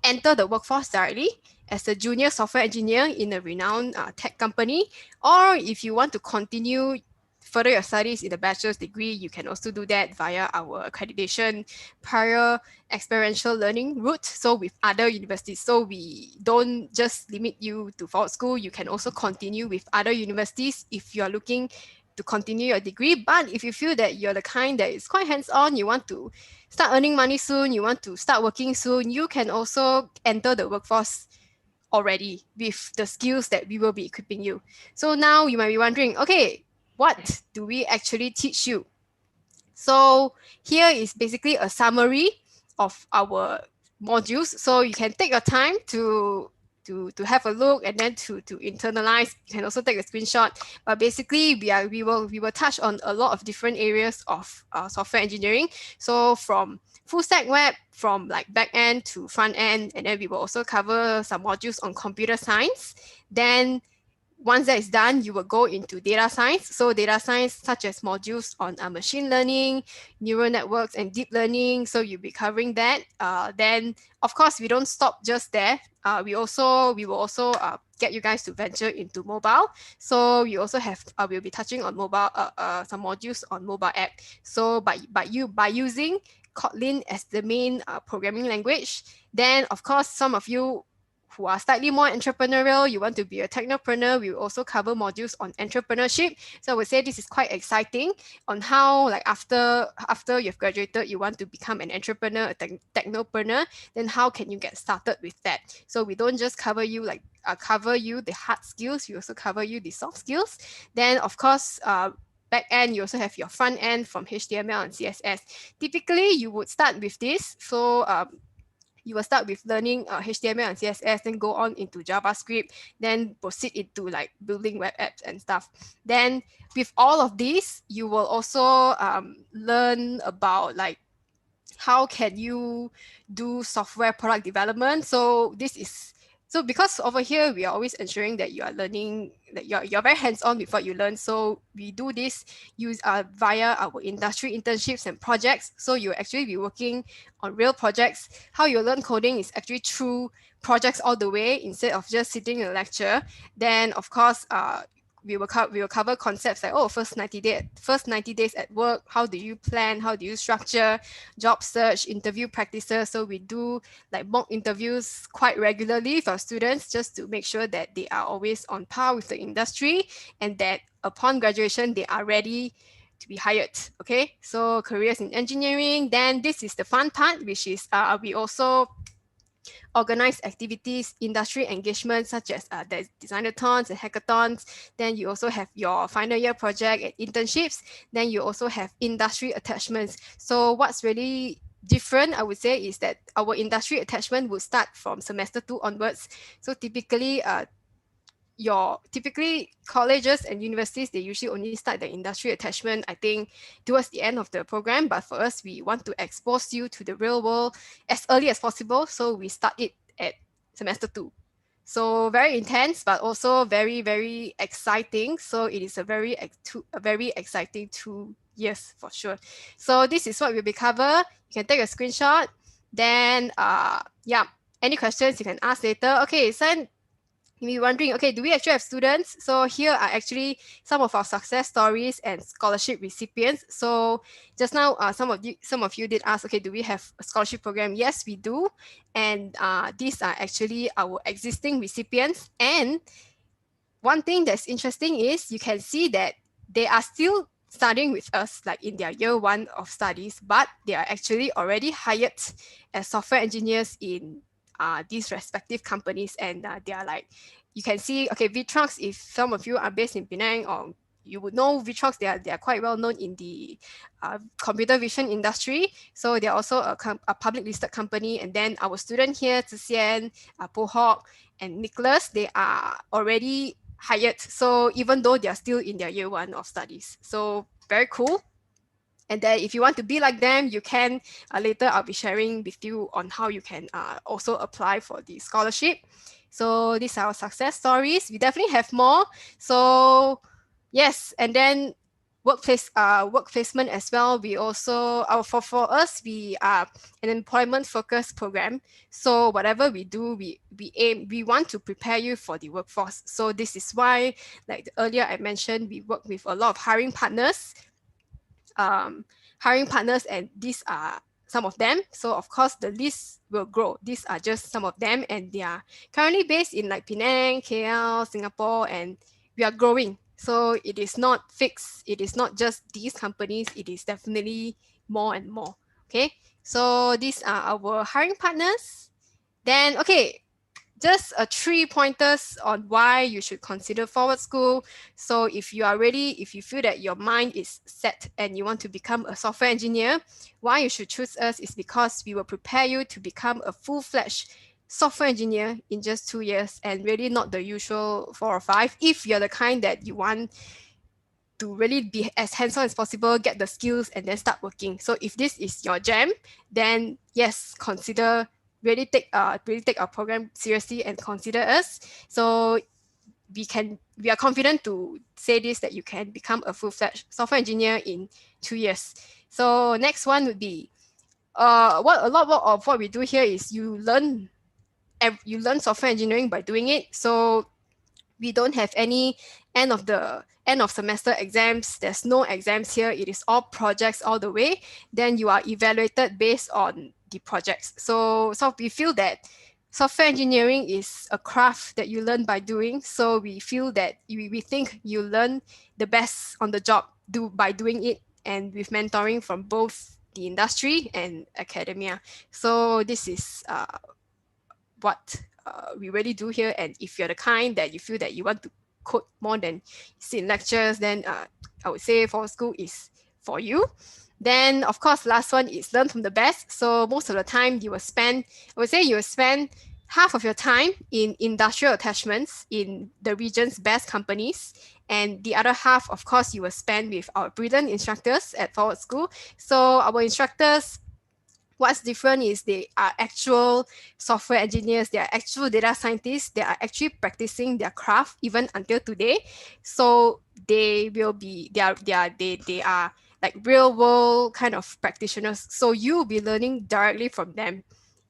Speaker 1: enter the workforce directly as a junior software engineer in a renowned tech company, or if you want to continue further your studies in the bachelor's degree, you can also do that via our accreditation prior experiential learning route. So with other universities, so we don't just limit you to Forward School. You can also continue with other universities if you are looking to continue your degree. But if you feel that you're the kind that is quite hands-on, you want to start earning money soon, you want to start working soon, you can also enter the workforce already with the skills that we will be equipping you. So now you might be wondering, okay, what do we actually teach you? So here is basically a summary of our modules. So you can take your time to have a look and then to internalize. You can also take a screenshot. But basically, we will touch on a lot of different areas of software engineering. So from full stack web, from like back end to front end, and then we will also cover some modules on computer science. Then once that is done, you will go into data science. So data science, such as modules on machine learning, neural networks, and deep learning. So you'll be covering that. Then, of course, we don't stop just there. We will also get you guys to venture into mobile. So we also have we'll be touching on mobile some modules on mobile app. So by using Kotlin as the main programming language, then of course some of you who are slightly more entrepreneurial, you want to be a technopreneur, we will also cover modules on entrepreneurship. So I would say this is quite exciting on how, like, after you've graduated, you want to become an entrepreneur, a technopreneur, then how can you get started with that? So we don't just cover you the hard skills, we also cover you the soft skills. Then of course, back end, you also have your front end from HTML and CSS. Typically, you would start with this. So you will start with learning HTML and CSS, then go on into JavaScript, then proceed into like building web apps and stuff. Then with all of these, you will also learn about like how can you do software product development. So this is So because over here, we are always ensuring that you are learning, that you're very hands-on with what you learn. So we do this via our industry internships and projects. So you actually be working on real projects. How you learn coding is actually through projects all the way instead of just sitting in a lecture. Then of course, we will cover concepts like, oh, first 90 days at work. How do you plan? How do you structure job search, interview practices? So we do like mock interviews quite regularly for students just to make sure that they are always on par with the industry and that upon graduation they are ready to be hired. Okay, so careers in engineering. Then this is the fun part, which is we also organize activities, industry engagement such as the designathons and hackathons. Then you also have your final year project and internships. Then you also have industry attachments. So what's really different, I would say, is that our industry attachment will start from semester 2 onwards. So typically colleges and universities, they usually only start the industry attachment, I think, towards the end of the program. But for us, we want to expose you to the real world as early as possible. So we start it at semester 2. So very intense, but also very, very exciting. So it is a very exciting 2 years for sure. So this is what we'll be cover. You can take a screenshot. Then, yeah, any questions you can ask later. Okay, so you may be wondering, okay, do we actually have students? So here are actually some of our success stories and scholarship recipients. So just now, some of you did ask, okay, do we have a scholarship program? Yes, we do. And these are actually our existing recipients. And one thing that's interesting is you can see that they are still studying with us, like in their year 1 of studies, but they are actually already hired as software engineers in these respective companies. And they are like, you can see, okay, Vitrox, if some of you are based in Penang, or you would know Vitrox, they are quite well known in the computer vision industry. So they're also a public listed company. And then our student here, Zixian, Pohok, and Nicholas, they are already hired. So even though they are still in their year 1 of studies. So very cool. And then if you want to be like them, you can, later I'll be sharing with you on how you can also apply for the scholarship. So these are our success stories. We definitely have more. So yes, and then work placement as well. We also, for us, we are an employment focused program. So whatever we do, we want to prepare you for the workforce. So this is why, like earlier I mentioned, we work with a lot of hiring partners, and these are some of them. So of course the list will grow. These are just some of them, and they are currently based in like Penang, KL, Singapore, and we are growing. So it is not fixed. It is not just these companies. It is definitely more and more. Okay. So these are our hiring partners. Then, okay, just 3 pointers on why you should consider Forward School. So if you are ready, if you feel that your mind is set and you want to become a software engineer, why you should choose us is because we will prepare you to become a full-fledged software engineer in just 2 years, and really not the usual 4 or 5. If you're the kind that you want to really be as hands-on as possible, get the skills, and then start working. So if this is your jam, then yes, consider really take our program seriously and consider us. So we are confident to say this, that you can become a full-fledged software engineer in 2 years. So next one would be what a lot of what we do here is you learn software engineering by doing it. So we don't have any end of semester exams. There's no exams here. It is all projects all the way. Then you are evaluated based on the projects. So we feel that software engineering is a craft that you learn by doing. So we feel that we think you learn the best on the job by doing it, and with mentoring from both the industry and academia. So this is what we really do here. And if you're the kind that you feel that you want to code more than sit in lectures, then I would say Forward School is for you. Then of course, last one is learn from the best. So most of the time you will spend half of your time in industrial attachments in the region's best companies, and the other half, of course, you will spend with our brilliant instructors at Forward School. So our instructors, What's different is they are actual software engineers, they are actual data scientists, they are actually practicing their craft even until today. So they will be, they are like real world kind of practitioners. So you'll be learning directly from them.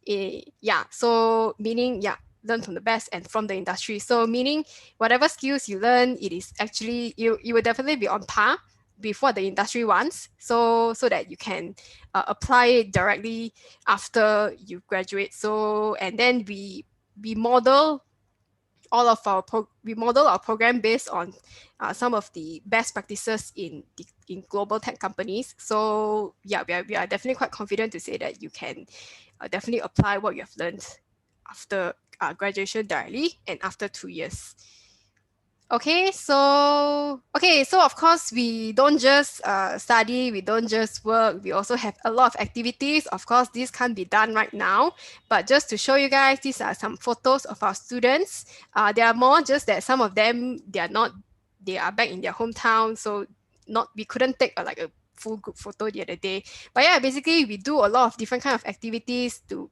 Speaker 1: Yeah, so meaning, yeah, learn from the best and from the industry. So meaning whatever skills you learn, it is actually, you will definitely be on par with what the industry wants. So that you can apply it directly after you graduate. So, and then we model all of our we model our program based on some of the best practices in global tech companies. So yeah, we are definitely quite confident to say that you can definitely apply what you have learned after graduation directly and after 2 years. Okay, so of course we don't just study, we don't just work, we also have a lot of activities. Of course, this can't be done right now, but just to show you guys, these are some photos of our students. There are more, just that some of them they are back in their hometown, so not we couldn't take like a full group photo the other day. But yeah, basically we do a lot of different kind of activities to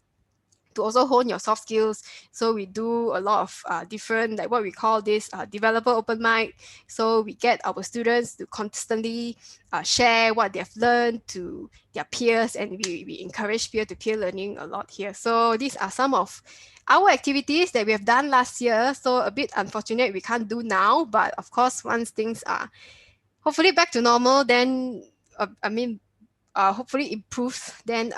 Speaker 1: also hone your soft skills. So we do a lot of different, like what we call this developer open mic. So we get our students to constantly share what they've learned to their peers, and we encourage peer-to-peer learning a lot here. So these are some of our activities that we have done last year. So a bit unfortunate we can't do now, but of course once things are hopefully back to normal, then hopefully improves, then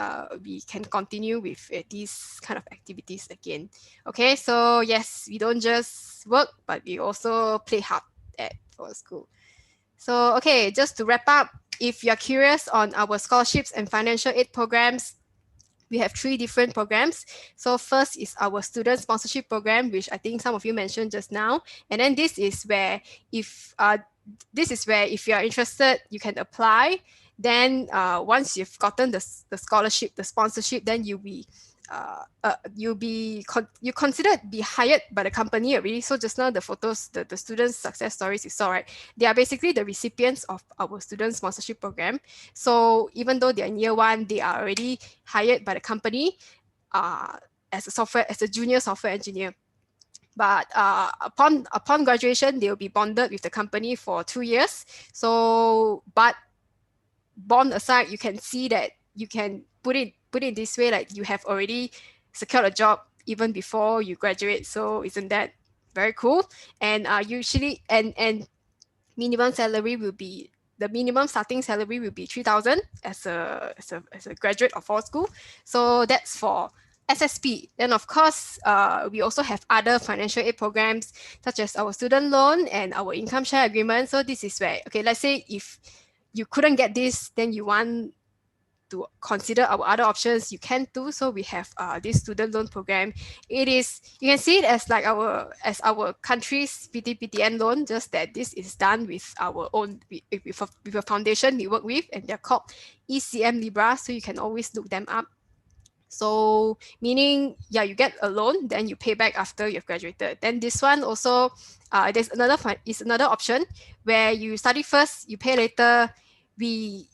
Speaker 1: we can continue with these kind of activities again. Okay, so yes, we don't just work, but we also play hard at for school. So okay, just to wrap up, if you're curious on our scholarships and financial aid programs, we have 3 different programs. So first is our student sponsorship program, which I think some of you mentioned just now. And then if if you are interested, you can apply. Then once you've gotten the scholarship, the sponsorship, then you considered be hired by the company already. So just now the photos, the students' success stories you saw, right? They are basically the recipients of our student sponsorship program. So even though they are in year 1, they are already hired by the company uh, as a junior software engineer. But upon graduation, they will be bonded with the company for 2 years. So, but bond aside, you can see that you can put it this way, like you have already secured a job even before you graduate. So isn't that very cool? And usually and minimum salary will be the minimum starting salary will be 3,000 as a graduate of all school. So that's for SSP. Then of course, we also have other financial aid programs such as our student loan and our income share agreement. So this is where, okay, let's say if you couldn't get this, then you want to consider our other options, you can do. So we have this student loan program. It is, you can see it as like our country's PTPTN loan, just that this is done with our own with a foundation we work with, and they're called ECM Libra. So you can always look them up. So meaning, yeah, you get a loan, then you pay back after you've graduated. Then this one also, there's another option where you study first, you pay later. We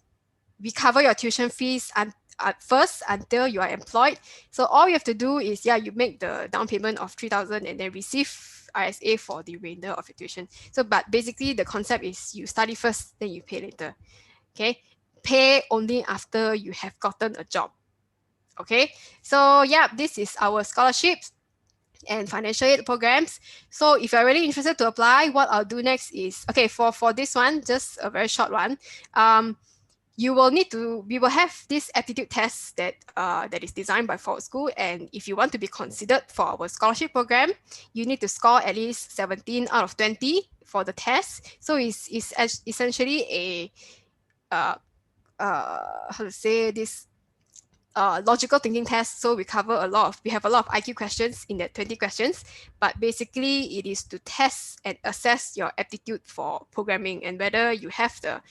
Speaker 1: cover your tuition fees at first until you are employed. So all you have to do is, yeah, you make the down payment of 3,000 and then receive ISA for the remainder of your tuition. So, but basically the concept is you study first, then you pay later. Okay, pay only after you have gotten a job. Okay, so yeah, this is our scholarships and financial aid programs. So if you're really interested to apply, what I'll do next is, okay, for this one, just a very short one. We will have this aptitude test that is designed by Forward School, and if you want to be considered for our scholarship program, you need to score at least 17 out of 20 for the test. So it's essentially a how to say this, logical thinking test. So we have a lot of IQ questions in that 20 questions, but basically it is to test and assess your aptitude for programming and whether you have the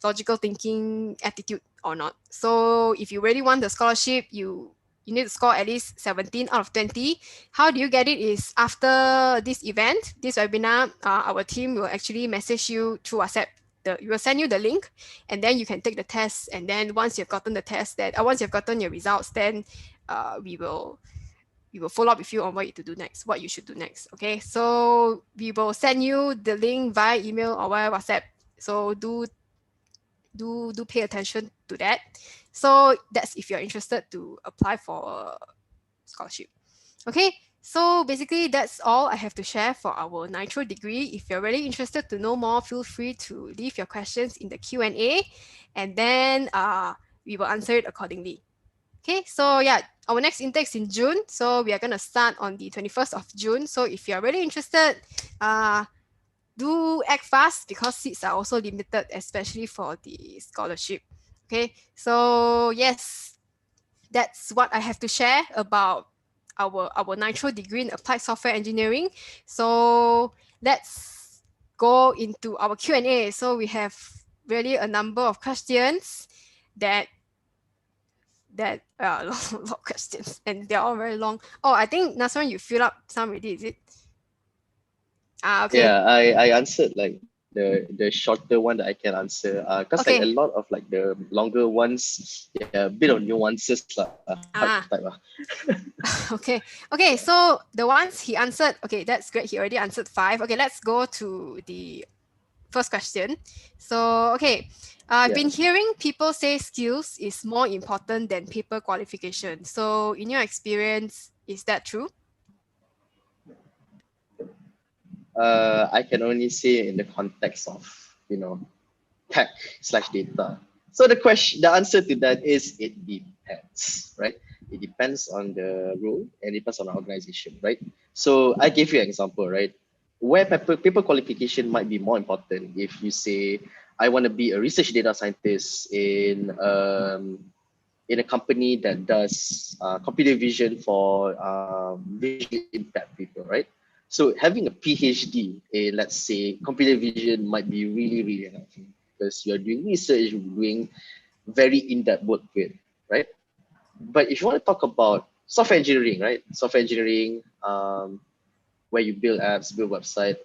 Speaker 1: logical thinking aptitude or not. So if you really want the scholarship, you need to score at least 17 out of 20. How do you get it is after this event, this webinar, our team will actually message you through WhatsApp we will send you the link, and then you can take the test. And then once you've gotten the test, once you've gotten your results, then we will follow up with you on what to do next, what you should do next. Okay, so we will send you the link via email or via WhatsApp. So do pay attention to that. So that's if you're interested to apply for a scholarship. Okay, so basically that's all I have to share for our Nitro degree. If you're really interested to know more, feel free to leave your questions in the Q&A, and then we will answer it accordingly. Okay, so yeah, our next intake is in June. So we are going to start on the 21st of June. So if you're really interested, do act fast because seats are also limited, especially for the scholarship. Okay, so yes, that's what I have to share about our Nitro degree in applied software engineering. So let's go into our Q&A. So we have really a number of questions that a lot of questions, and they're all very long. Oh, I think Nasran, you filled up some already, is it? Okay.
Speaker 2: Yeah, I answered like the shorter one that I can answer. Cause like a
Speaker 1: Okay.
Speaker 2: lot of like the longer ones, yeah, a bit of nuances lah, hard to type lah.
Speaker 1: Okay. Okay. So the ones he answered, okay, that's great. He already answered 5. Okay, let's go to the first question. So, okay. I've been hearing people say skills is more important than paper qualification. So, in your experience, is that true?
Speaker 2: I can only say in the context of, you know, tech slash data. So the answer to that is it depends, right? It depends on the role and it depends on the organization, right? So I gave you an example, right? Where paper qualification might be more important if you say, I want to be a research data scientist in a company that does computer vision for visually impaired people, right? So having a PhD in, let's say, computer vision might be really, really helpful because you're doing research, you're doing very in-depth work with, right? But if you want to talk about software engineering, right? Software engineering, where you build apps, build website,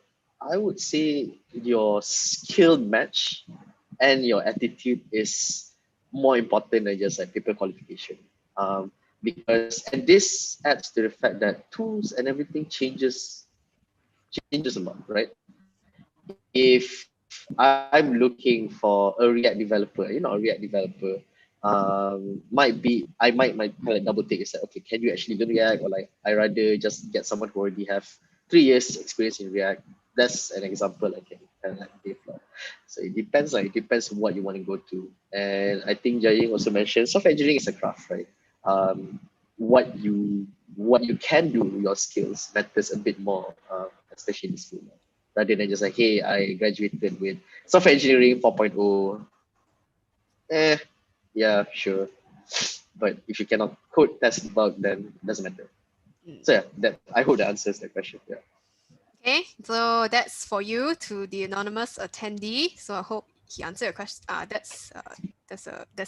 Speaker 2: I would say your skill match and your attitude is more important than just like paper qualification. Because and this adds to the fact that tools and everything changes a lot, right? If I'm looking for a React developer, a React developer might kind of double take. It's like, okay, can you actually learn React, or like I rather just get someone who already have 3 years experience in React. That's an example I can kind of like give. So it depends, like it depends what you want to go to. And I think Jaying also mentioned software engineering is a craft, right? What you can do, your skills matters a bit more, especially in this field, rather than just like, hey, I graduated with software engineering 4.0. Yeah, sure. But if you cannot code, test, bug, then it doesn't matter. So yeah, that I hope that answers the question. Yeah.
Speaker 1: Okay, so that's for you to the anonymous attendee. So I hope he answered your question. That's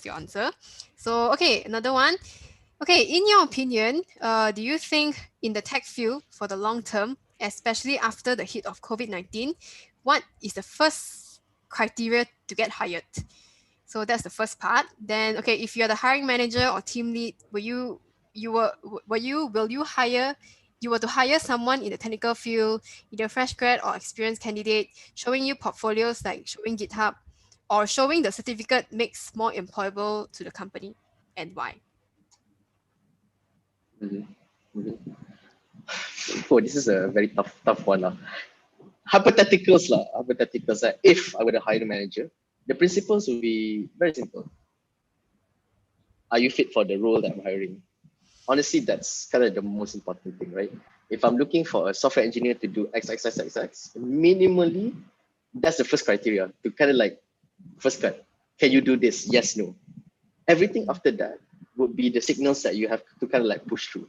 Speaker 1: your answer. So okay, another one. Okay, in your opinion, do you think in the tech field for the long term, especially after the hit of COVID-19, what is the first criteria to get hired? So that's the first part. Then okay, if you're the hiring manager or team lead, will you were to hire someone in the technical field, either fresh grad or experienced candidate, showing you portfolios like showing GitHub or showing the certificate makes more employable to the company, and why?
Speaker 2: Oh, this is a very tough one. Hypotheticals. If I were to hire a manager, the principles would be very simple. Are you fit for the role that I'm hiring? Honestly, that's kind of the most important thing, right? If I'm looking for a software engineer to do X, X, X, X, X, minimally, that's the first criteria to kind of like first cut. Can you do this? Yes, no. Everything after that would be the signals that you have to kind of like push through,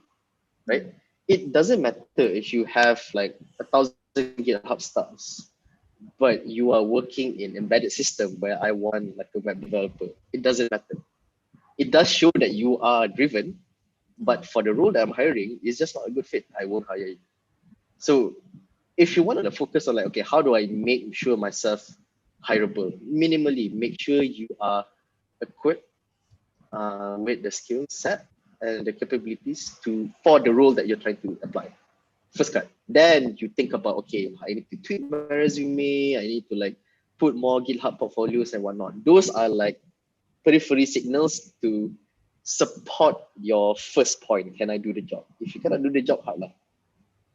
Speaker 2: right? It doesn't matter if you have like 1,000 GitHub stars, but you are working in embedded system where I want like a web developer. It doesn't matter. It does show that you are driven, but for the role that I'm hiring, it's just not a good fit. I won't hire you. So if you want to focus on like, okay, how do I make sure myself, hireable. Minimally, make sure you are equipped with the skill set and the capabilities for the role that you're trying to apply. First cut. Then you think about, okay, I need to tweak my resume. I need to like put more GitHub portfolios and whatnot. Those are like periphery signals to support your first point. Can I do the job? If you cannot do the job, hard lah.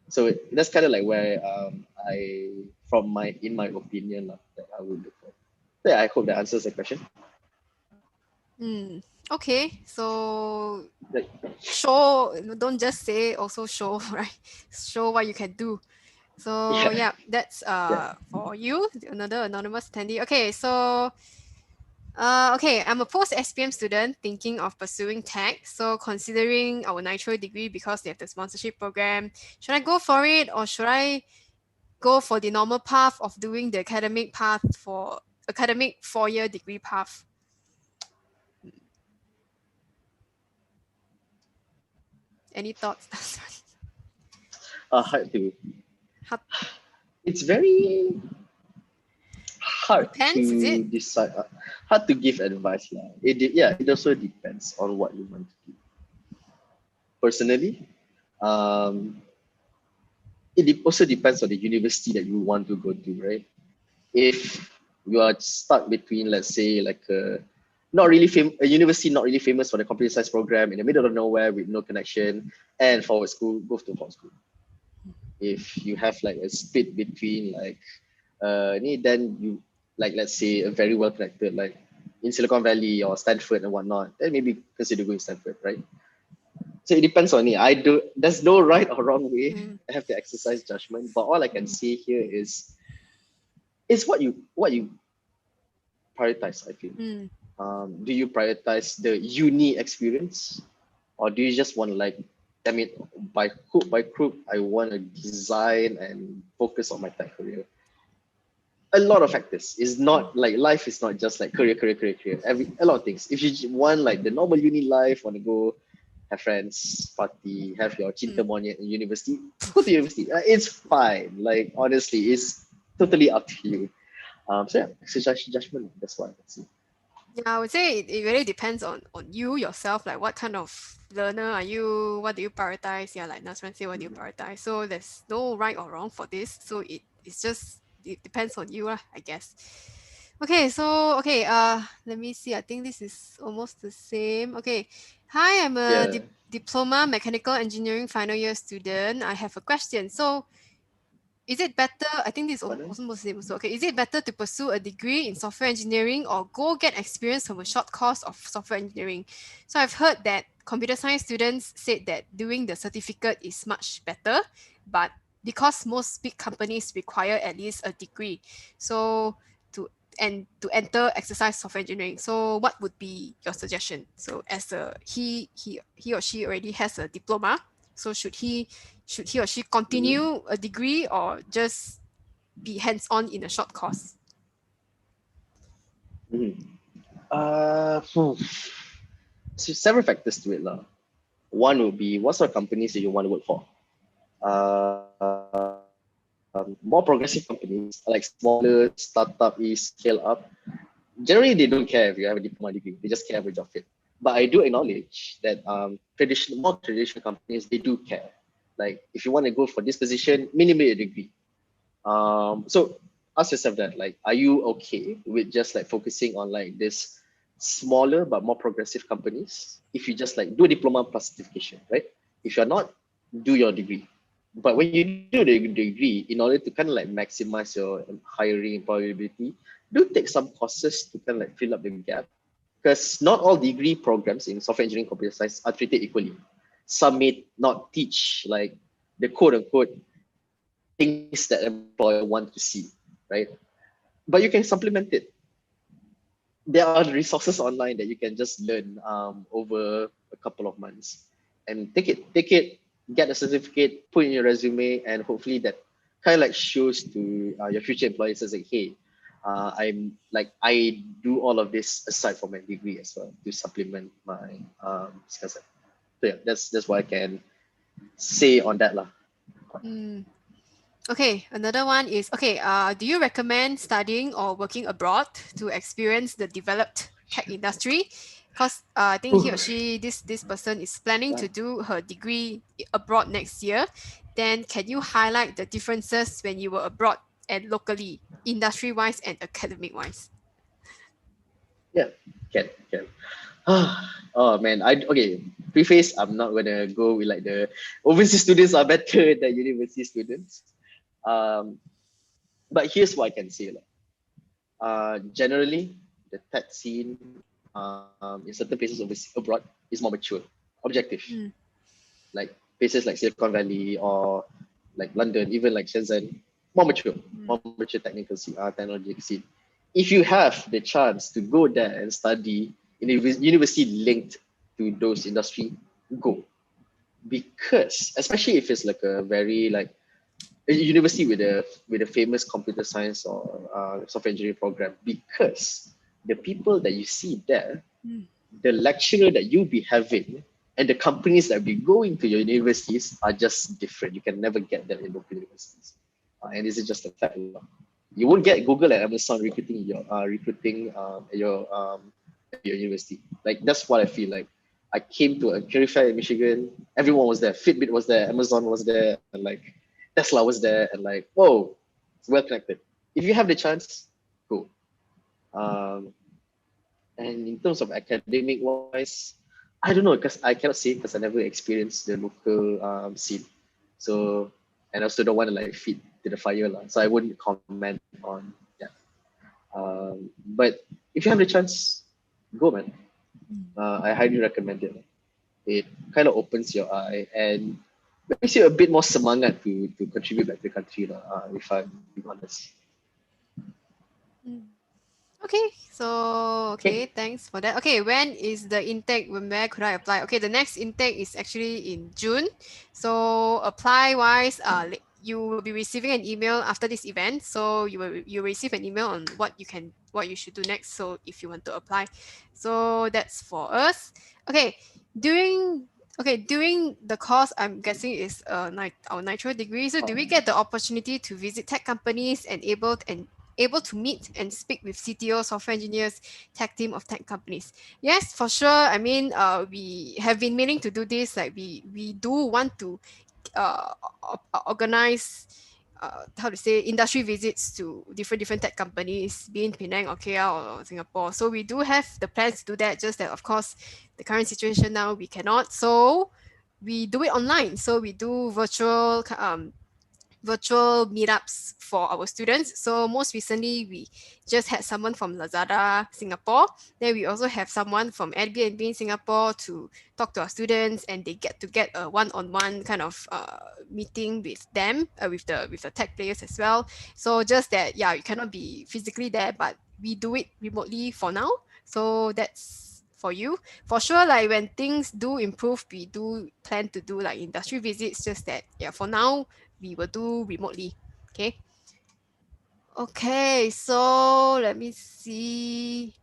Speaker 2: So that's kind of like where in my opinion that I would look for. So yeah, I hope that answers the question.
Speaker 1: Okay, so
Speaker 2: Like,
Speaker 1: show, don't just say, also show, right? Show what you can do. So yeah, that's for you, another anonymous attendee. Okay, so okay, I'm a post SPM student thinking of pursuing tech. So considering our nitro degree because they have the sponsorship program, should I go for it or should I go for the normal path of doing the academic path for academic 4-year degree path? Any thoughts?
Speaker 2: hard to. It's very hard
Speaker 1: Depends, is
Speaker 2: to
Speaker 1: it?
Speaker 2: decide. Hard to give advice lah. It also depends on what you want to do. Personally, it also depends on the university that you want to go to, right? If you are stuck between, let's say, like a university not really famous for the computer science program in the middle of nowhere with no connection and forward school, go to forward school. If you have like a split between like then you like, let's say, a very well connected like in Silicon Valley or Stanford and whatnot, then maybe consider going Stanford, right? So it depends on me. There's no right or wrong way. I have to exercise judgment, but all I can say here is what you prioritize. I feel. Do you prioritize the uni experience, or do you just want to like, I mean, by hook by crook, I want to design and focus on my tech career? A lot of factors. It's not like life is not just like career. A lot of things. If you want like the normal uni life, want to go have friends, party, have your cinta monyet in university, go to university. It's fine. Like honestly, it's totally up to you. So yeah, exercise judgment. That's what I can see.
Speaker 1: Yeah, I would say it really depends on you yourself, like what kind of learner are you, what do you prioritize? Yeah, like Nasran say, what do you prioritize? So there's no right or wrong for this. So it depends on you, I guess. Okay, so let me see. I think this is almost the same. Okay. Hi, I'm a
Speaker 2: Yeah.
Speaker 1: diploma mechanical engineering final year student. I have a question. So is it better? I think this is also the same. Also, okay, is it better to pursue a degree in software engineering or go get experience from a short course of software engineering? So I've heard that computer science students said that doing the certificate is much better, but because most big companies require at least a degree, so to enter exercise software engineering. So what would be your suggestion? So as he or she already has a diploma, so should he or she continue a degree or just be hands-on in a short course?
Speaker 2: So several factors to it lah. One would be what sort of companies that you want to work for. More progressive companies like smaller startup scale up. Generally, they don't care if you have a diploma degree. They just care if your job fit. But I do acknowledge that more traditional companies, they do care. Like if you want to go for this position, minimally a degree. So ask yourself that, like, are you okay with just like focusing on like this smaller but more progressive companies? If you just like do a diploma plus certification, right? If you're not, do your degree. But when you do the degree, in order to kind of like maximize your hiring employability, do take some courses to kind of like fill up the gap. Because not all degree programs in software engineering computer science are treated equally. Some may not teach like the quote unquote things that employer want to see, right? But you can supplement it. There are resources online that you can just learn over a couple of months, and take it, get a certificate, put in your resume, and hopefully that kind of like shows to your future employers as like, hey, I do all of this aside from my degree as well to supplement my skill set. So yeah, that's what I can say on that lah.
Speaker 1: Okay, another one is okay. Do you recommend studying or working abroad to experience the developed tech industry? Because I think he or
Speaker 2: Whew.
Speaker 1: she, this person is planning
Speaker 2: Uh,
Speaker 1: to do her degree abroad next year. Then can you highlight the differences when you were abroad and locally, industry wise and academic wise?
Speaker 2: yeah, can. Oh man, okay. Preface, I'm not gonna go with like the overseas students are better than university students. Um, but here's what I can say. Like, generally, the tech scene in certain places abroad is more mature, objective.
Speaker 1: Mm,
Speaker 2: Like places like Silicon Valley or like London, even like Shenzhen, more mature,
Speaker 1: mm,
Speaker 2: more mature technology scene. If you have the chance to go there and study in a university linked to those industry, go. Because especially if it's like a very like a university with a famous computer science or software engineering program, because the people that you see there,
Speaker 1: mm,
Speaker 2: the lecturer that you'll be having and the companies that will be going to your universities are just different. You can never get them in local universities. And this is just a fact. You won't get Google and Amazon at your university. Like that's what I feel like. I came to a career fair in Michigan. Everyone was there. Fitbit was there. Amazon was there. And like Tesla was there. And like, whoa, it's well connected. If you have the chance, go. Um, and in terms of academic wise, I don't know because I cannot say because I never experienced the local scene. So, and I also don't want to like feed to the fire lah. So I wouldn't comment on yeah. But if you have the chance, go man.
Speaker 1: mm.
Speaker 2: I highly recommend it. It kind of opens your eye and makes you a bit more semangat to contribute back to the country lah. If I'm being honest.
Speaker 1: Mm. Okay, so
Speaker 2: Okay.
Speaker 1: okay, thanks for that. Okay, when is the intake? Where could I apply? Okay, the next intake is actually in June. So apply wise, you will be receiving an email after this event. So you receive an email on what you should do next. So if you want to apply, so that's for us. Okay, during during the course, I'm guessing is our nitro degree. So do we get the opportunity to visit tech companies and able to meet and speak with CTO, software engineers, tech team of tech companies? Yes, for sure. I mean, we have been meaning to do this. Like we do want to uh, organize how to say industry visits to different tech companies, be in Penang or KL or Singapore. So we do have the plans to do that. Just that, of course, the current situation now we cannot. So we do it online. So we do virtual meetups for our students. So most recently, we just had someone from Lazada Singapore. Then we also have someone from Airbnb in Singapore to talk to our students, and they get a one-on-one kind of meeting with them, with the tech players as well. So just that, yeah, you cannot be physically there, but we do it remotely for now. So that's for you for sure. Like when things do improve, we do plan to do like industry visits. Just that, yeah, for now we will do remotely. Okay. Okay, so let me see.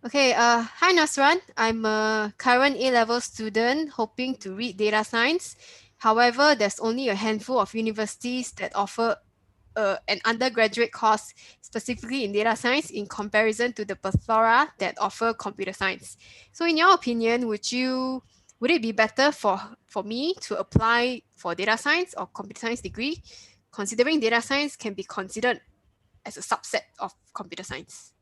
Speaker 1: Okay, hi Nasran. I'm a current A-level student hoping to read data science. However, there's only a handful of universities that offer an undergraduate course specifically in data science in comparison to the plethora that offer computer science. So in your opinion, would it be better for me to apply for data science or computer science degree, considering data science can be considered as a subset of computer science?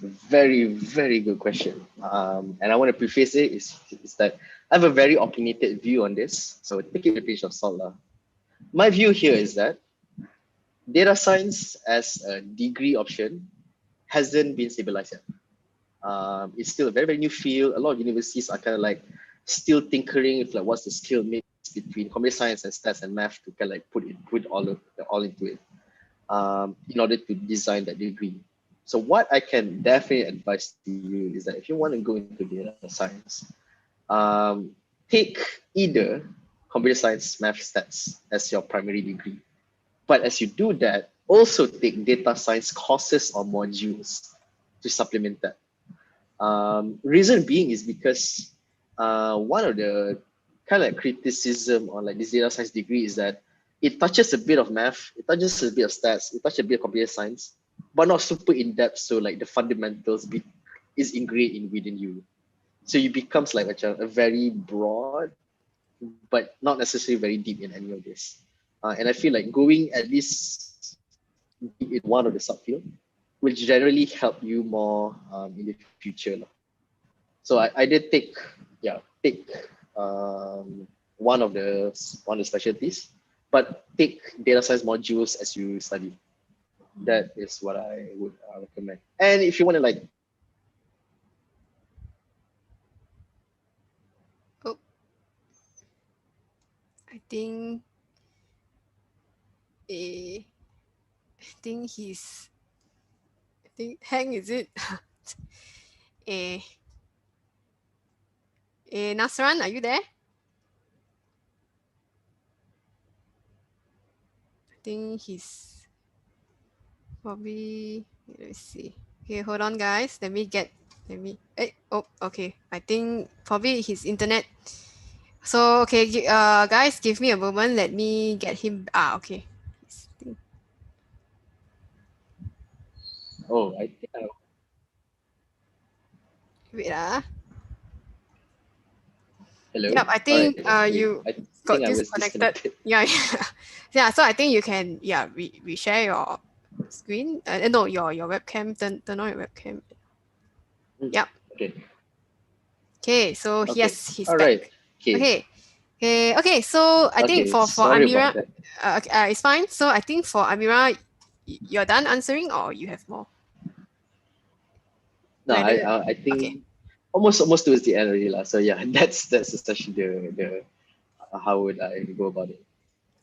Speaker 2: Very, very good question. And I want to preface it is that I have a very opinionated view on this. So take it with a pinch of salt. My view here is that data science as a degree option hasn't been stabilized yet. It's still a very, very new field. A lot of universities are kind of like still tinkering with like what's the skill mix between computer science and stats and math to kind of like put all into it in order to design that degree. So what I can definitely advise to you is that if you want to go into data science, take either computer science, math, stats as your primary degree. But as you do that, also take data science courses or modules to supplement that. Reason being is because one of the kind of like criticism on like this data science degree is that it touches a bit of math, it touches a bit of stats, it touches a bit of computer science, but not super in depth. So like the fundamentals is ingrained within you. So you becomes like a very broad, but not necessarily very deep in any of this. And I feel like going at least deep in one of the subfield will generally help you more in the future. So I did take one of the specialties, but take data science modules as you study. That is what I would recommend. And if you want to like
Speaker 1: Oh, I think I think he's I think hang is it? eh Nasran, are you there? I think he's probably, let me see. Okay, hold on guys. Let me oh, okay. I think probably his internet. So okay, guys, give me a moment. Let me get him. Okay.
Speaker 2: oh I think
Speaker 1: Wait ah.
Speaker 2: hello.
Speaker 1: Yep, I
Speaker 2: All right,
Speaker 1: think
Speaker 2: wait.
Speaker 1: you
Speaker 2: I think
Speaker 1: got
Speaker 2: I was
Speaker 1: disconnected.
Speaker 2: disconnected.
Speaker 1: Yeah, yeah. Yeah, so I think you can reshare your screen. No, your webcam. Turn on your webcam. Yep.
Speaker 2: Okay.
Speaker 1: Okay, so
Speaker 2: Okay.
Speaker 1: yes, he's
Speaker 2: All right.
Speaker 1: back.
Speaker 2: Okay.
Speaker 1: Okay. Okay, so I think
Speaker 2: Okay.
Speaker 1: for
Speaker 2: Sorry about
Speaker 1: Amira,
Speaker 2: that.
Speaker 1: it's fine. So I think for Amira, you're done answering or you have more?
Speaker 2: No, I
Speaker 1: Whether
Speaker 2: I, I
Speaker 1: okay.
Speaker 2: think almost towards the end already lah. So yeah, that's essentially the how would I go about it.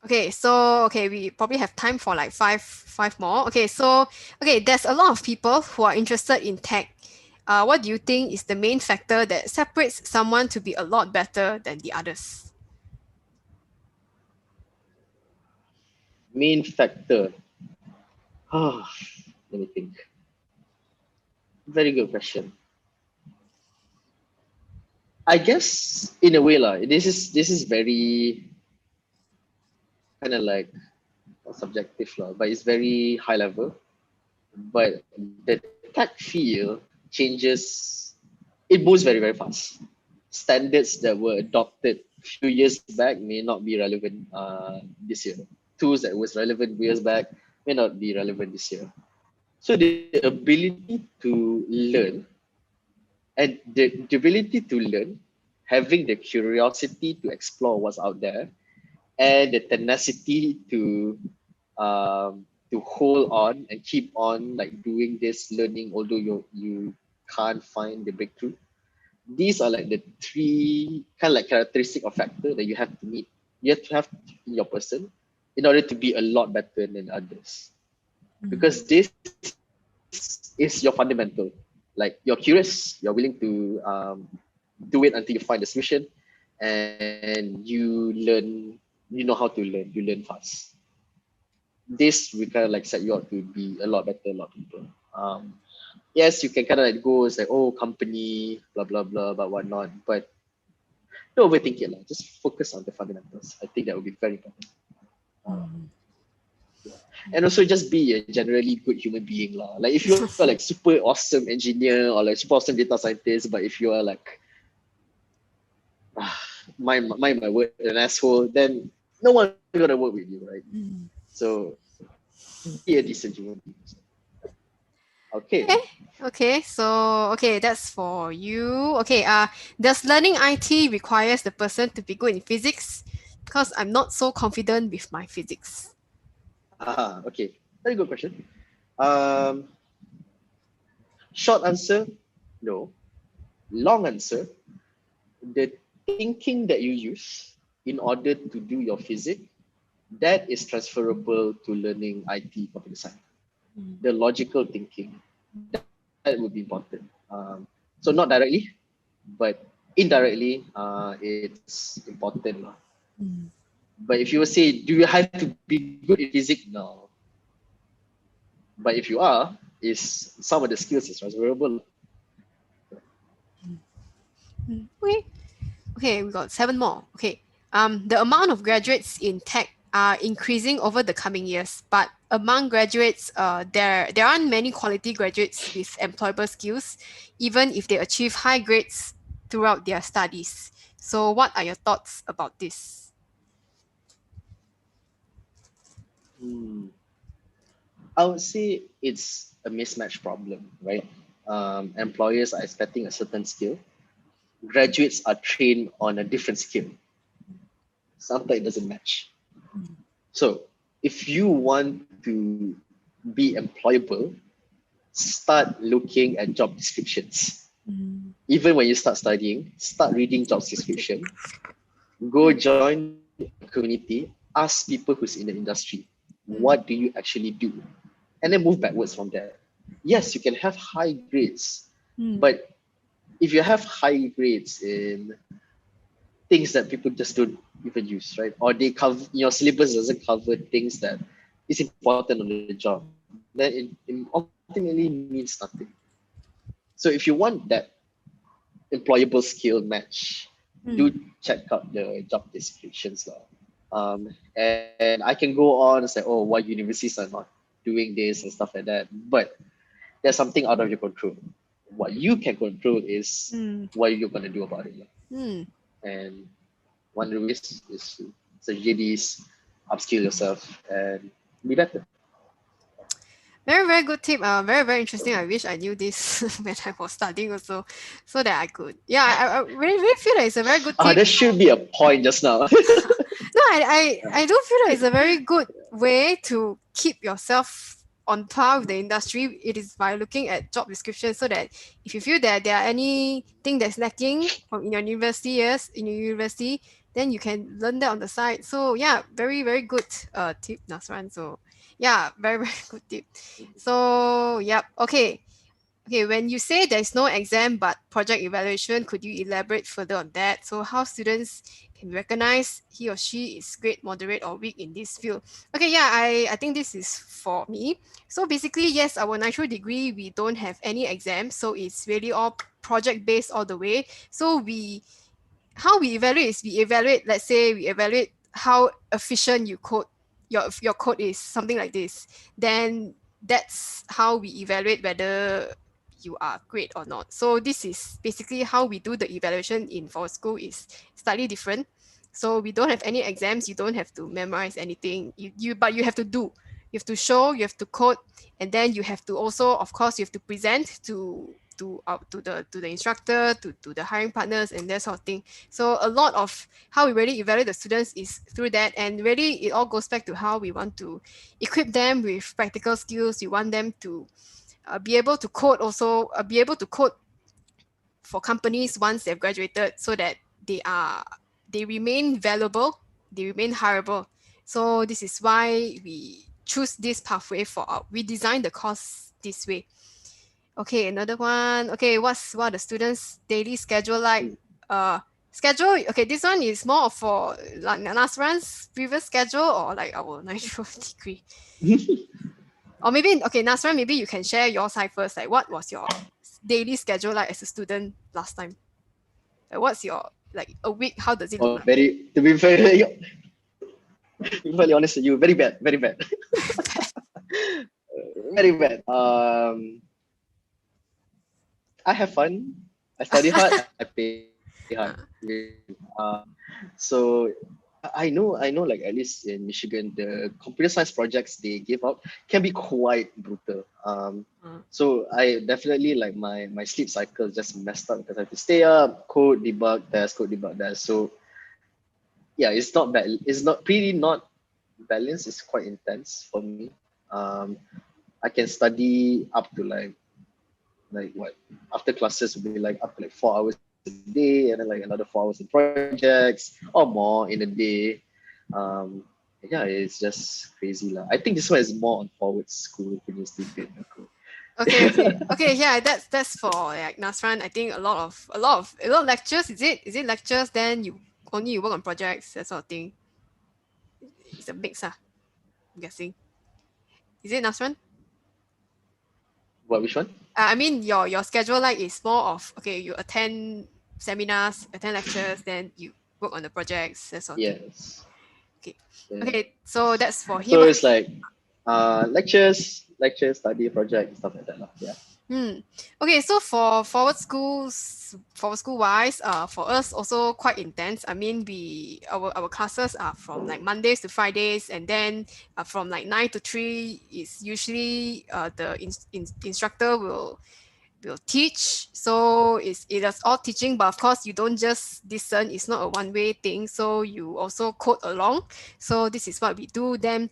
Speaker 1: Okay, so okay, we probably have time for like five more. Okay, so okay, there's a lot of people who are interested in tech. What do you think is the main factor that separates someone to be a lot better than the others?
Speaker 2: Main factor. Oh, let me think. Very good question. I guess in a way lah. This is very kind of like subjective lah, but it's very high level. But the tech field changes. It moves very very fast. Standards that were adopted a few years back may not be relevant this year. Tools that was relevant years back may not be relevant this year. So the ability to learn and the ability to learn, having the curiosity to explore what's out there, and the tenacity to hold on and keep on like doing this learning, although you can't find the breakthrough. These are like the three kind of like characteristic or factor that you have to meet. You have to have in your person in order to be a lot better than others. Because this is your fundamental. Like you're curious, you're willing to do it until you find the solution, and you learn. You know how to learn. You learn fast. This will kind of like set you up to be a lot better, a lot people. Yes, you can kind of like go say, oh, company, blah blah blah, but whatnot. But don't overthink it, like. Just focus on the fundamentals. I think that would be very important. And also just be a generally good human being lah. Like if you're like super awesome engineer or like super awesome data scientist, but if you are like my word an asshole, then no one's gonna work with you, right? So be a decent human being. Okay.
Speaker 1: Okay, so okay, that's for you. Okay, does learning IT requires the person to be good in physics? Because I'm not so confident with my physics.
Speaker 2: Okay. Very good question. Um, Short answer, no. Long answer, the thinking that you use in order to do your physics, that is transferable to learning IT computer science. The logical thinking, that would be important. So not directly, but indirectly, it's important. But if you will say, do you have to be good in physics? No. But if you are, is some of the skills is transferable.
Speaker 1: Okay. Okay, we got 7 more. Okay. The amount of graduates in tech are increasing over the coming years, but among graduates, there aren't many quality graduates with employable skills, even if they achieve high grades throughout their studies. So, what are your thoughts about this?
Speaker 2: Hmm. I would say it's a mismatch problem, right? Employers are expecting a certain skill. Graduates are trained on a different skill. Sometimes it doesn't match. So if you want to be employable, start looking at job descriptions. Even when you start studying, start reading job description. Go join a community. Ask people who's in the industry, what do you actually do? And then move backwards from there. Yes, you can have high grades, but if you have high grades in things that people just don't even use, right? Or they cover your syllabus doesn't cover things that is important on the job, then it ultimately means nothing. So if you want that employable skill match, do check out the job descriptions lah. And I can go on and say, oh, why universities are not doing this and stuff like that. But there's something out of your control. What you can control is
Speaker 1: Hmm.
Speaker 2: what you're gonna do about it.
Speaker 1: Hmm.
Speaker 2: And one of the ways is to essentially upskill yourself and be better.
Speaker 1: Very, very good tip. Very, very interesting. I wish I knew this when I was studying also, so that I could. Yeah, I really, really feel that it's a very good
Speaker 2: Ah,
Speaker 1: tip.
Speaker 2: there should be a point just now.
Speaker 1: No, I do feel that it's a very good way to keep yourself on par with the industry. It is by looking at job descriptions so that if you feel that there are anything that's lacking from in your university years, in your university, then you can learn that on the side. So yeah, very, very good tip, Nasran. So yeah, very, very good tip. So yep, okay. Okay, when you say there's no exam but project evaluation, could you elaborate further on that? So how students can recognize he or she is great, moderate, or weak in this field? Okay, yeah, I think this is for me. So basically, yes, our natural degree, we don't have any exams. So it's really all project based all the way. So how we evaluate is we evaluate, let's say we evaluate how efficient you code your code is, something like this. Then that's how we evaluate whether you are great or not. So this is basically how we do the evaluation in for school is slightly different. So we don't have any exams, you don't have to memorize anything. But you have to do. You have to show, you have to code, and then you have to also, of course, you have to present to the instructor, to the hiring partners and that sort of thing. So a lot of how we really evaluate the students is through that, and really it all goes back to how we want to equip them with practical skills. We want them to be able to code also, be able to code for companies once they've graduated, so that they remain valuable, they remain hireable. So this is why we choose this pathway we design the course this way. Okay, another one. Okay, what the students' daily schedule like? Uh, schedule. Okay, this one is more for like Nasran's previous schedule or like our 94 degree. Or maybe okay, Nasran, maybe you can share your side first. Like, what was your daily schedule like as a student last time? Like, what's your like a week? How does it look
Speaker 2: Oh,
Speaker 1: like?
Speaker 2: very to be very to be very honest with you, very bad, very bad, very bad. I have fun. I study hard. I play hard. So I know like at least in Michigan the computer science projects they give out can be quite brutal. So I definitely like my sleep cycle is just messed up because I have to stay up, code debug test. So yeah, it's not bad. It's not pretty not balanced. It's quite intense for me. Um, I can study up to like what after classes will be like up to like 4 hours a day and then like another 4 hours in projects or more in a day. um yeah, it's just crazy lah. I think this one is more on forward school pretty stupid.
Speaker 1: Okay, okay, okay. Yeah, that's for like Nasran. I think a lot of lectures. Is it lectures? Then you work on projects, that sort of thing. It's a mix, I'm guessing. Is it Nasran?
Speaker 2: What, which one?
Speaker 1: I mean, your schedule like is more of okay. You attend seminars, attend lectures, then you work on the projects, that sort of thing.
Speaker 2: Yes.
Speaker 1: Okay.
Speaker 2: Yeah.
Speaker 1: Okay, so that's for him.
Speaker 2: So it's like lectures, study project, stuff like that. Yeah.
Speaker 1: Okay, so for forward school wise, for us also quite intense. I mean, our classes are from like Mondays to Fridays, and then from like 9 to 3 is usually instructor will teach. So it is all teaching, but of course you don't just listen. It's not a one-way thing. So you also code along. So this is what we do. Then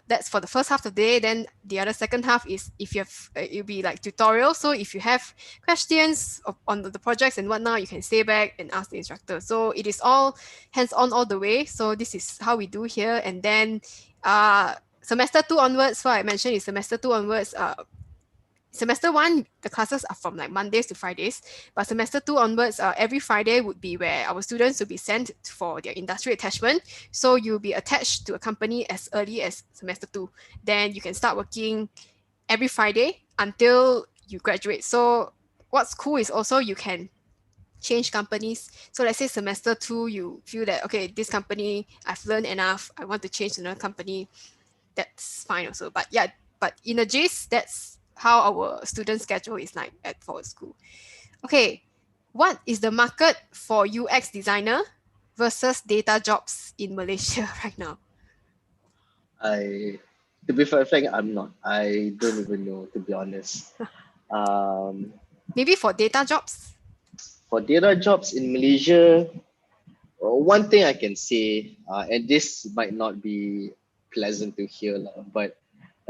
Speaker 1: that's for the first half of the day. Then the other second half is if you have it'll be like tutorial. So if you have questions on the projects and whatnot, you can stay back and ask the instructor. So it is all hands-on all the way. So this is how we do here. And then semester 2 onwards, what I mentioned is semester 2 onwards, semester 1 the classes are from like Mondays to Fridays, but semester 2 onwards, every Friday would be where our students will be sent for their industry attachment. So you'll be attached to a company as early as semester 2, then you can start working every Friday until you graduate. So what's cool is also you can change companies. So let's say semester 2 you feel that, okay, this company I've learned enough, I want to change to another company, that's fine also. But yeah, but in a gist, that's how our student schedule is like at Forward School. Okay, what is the market for UX designer versus data jobs in Malaysia right now?
Speaker 2: To be fair, frank, I'm not. I don't even know, to be honest. Um,
Speaker 1: Maybe for data jobs.
Speaker 2: for data jobs in Malaysia, one thing I can say, and this might not be pleasant to hear, but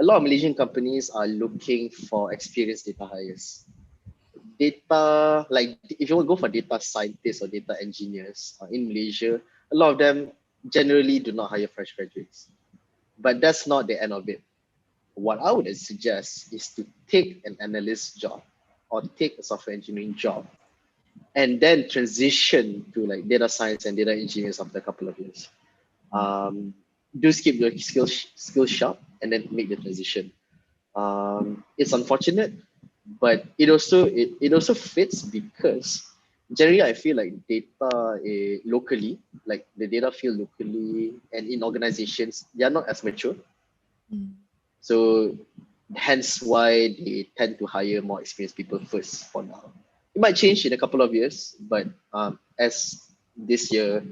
Speaker 2: a lot of Malaysian companies are looking for experienced data hires. Data, like if you want to go for data scientists or data engineers in Malaysia, a lot of them generally do not hire fresh graduates. But that's not the end of it. What I would suggest is to take an analyst job or take a software engineering job and then transition to like data science and data engineers after a couple of years. Do keep your skills sharp and then make the transition. It's unfortunate, but it also fits because generally I feel like data locally, like the data field locally and in organizations, they are not as mature. So hence why they tend to hire more experienced people first for now. It might change in a couple of years, but as this year,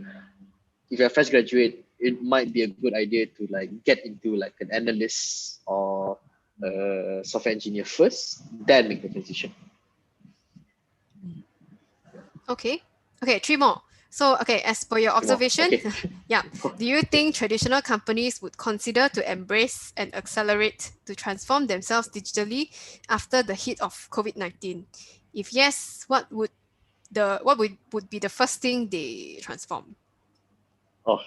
Speaker 2: if you're a fresh graduate, it might be a good idea to like get into like an analyst or a software engineer first, then make the transition.
Speaker 1: Okay. Okay, 3 more. So, okay, as per your observation,
Speaker 2: Okay.
Speaker 1: yeah, do you think traditional companies would consider to embrace and accelerate to transform themselves digitally after the hit of COVID-19? If yes, would be the first thing they transform?
Speaker 2: Oh,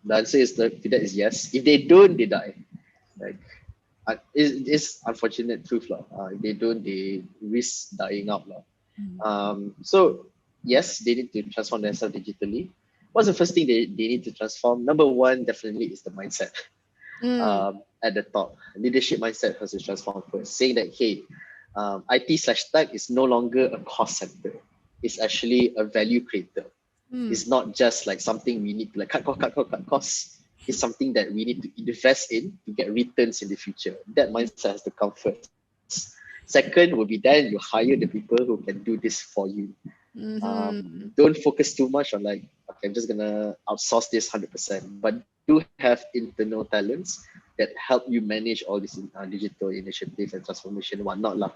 Speaker 2: the answer is to that is yes. If they don't, they die. Like it's unfortunate truth lah. If they don't, they risk dying out lah. So yes, they need to transform themselves digitally. What's the first thing they need to transform? Number one, definitely is the mindset. At the top, leadership mindset has to transform first, saying that hey, IT/tech is no longer a cost center. It's actually a value creator. It's not just like something we need to like cut costs. It's something that we need to invest in to get returns in the future. That mindset has to come first. Second will be then you hire the people who can do this for you. Don't focus too much on like, okay, I'm just gonna outsource this 100%, but do have internal talents that help you manage all these digital initiatives and transformation and whatnot lah.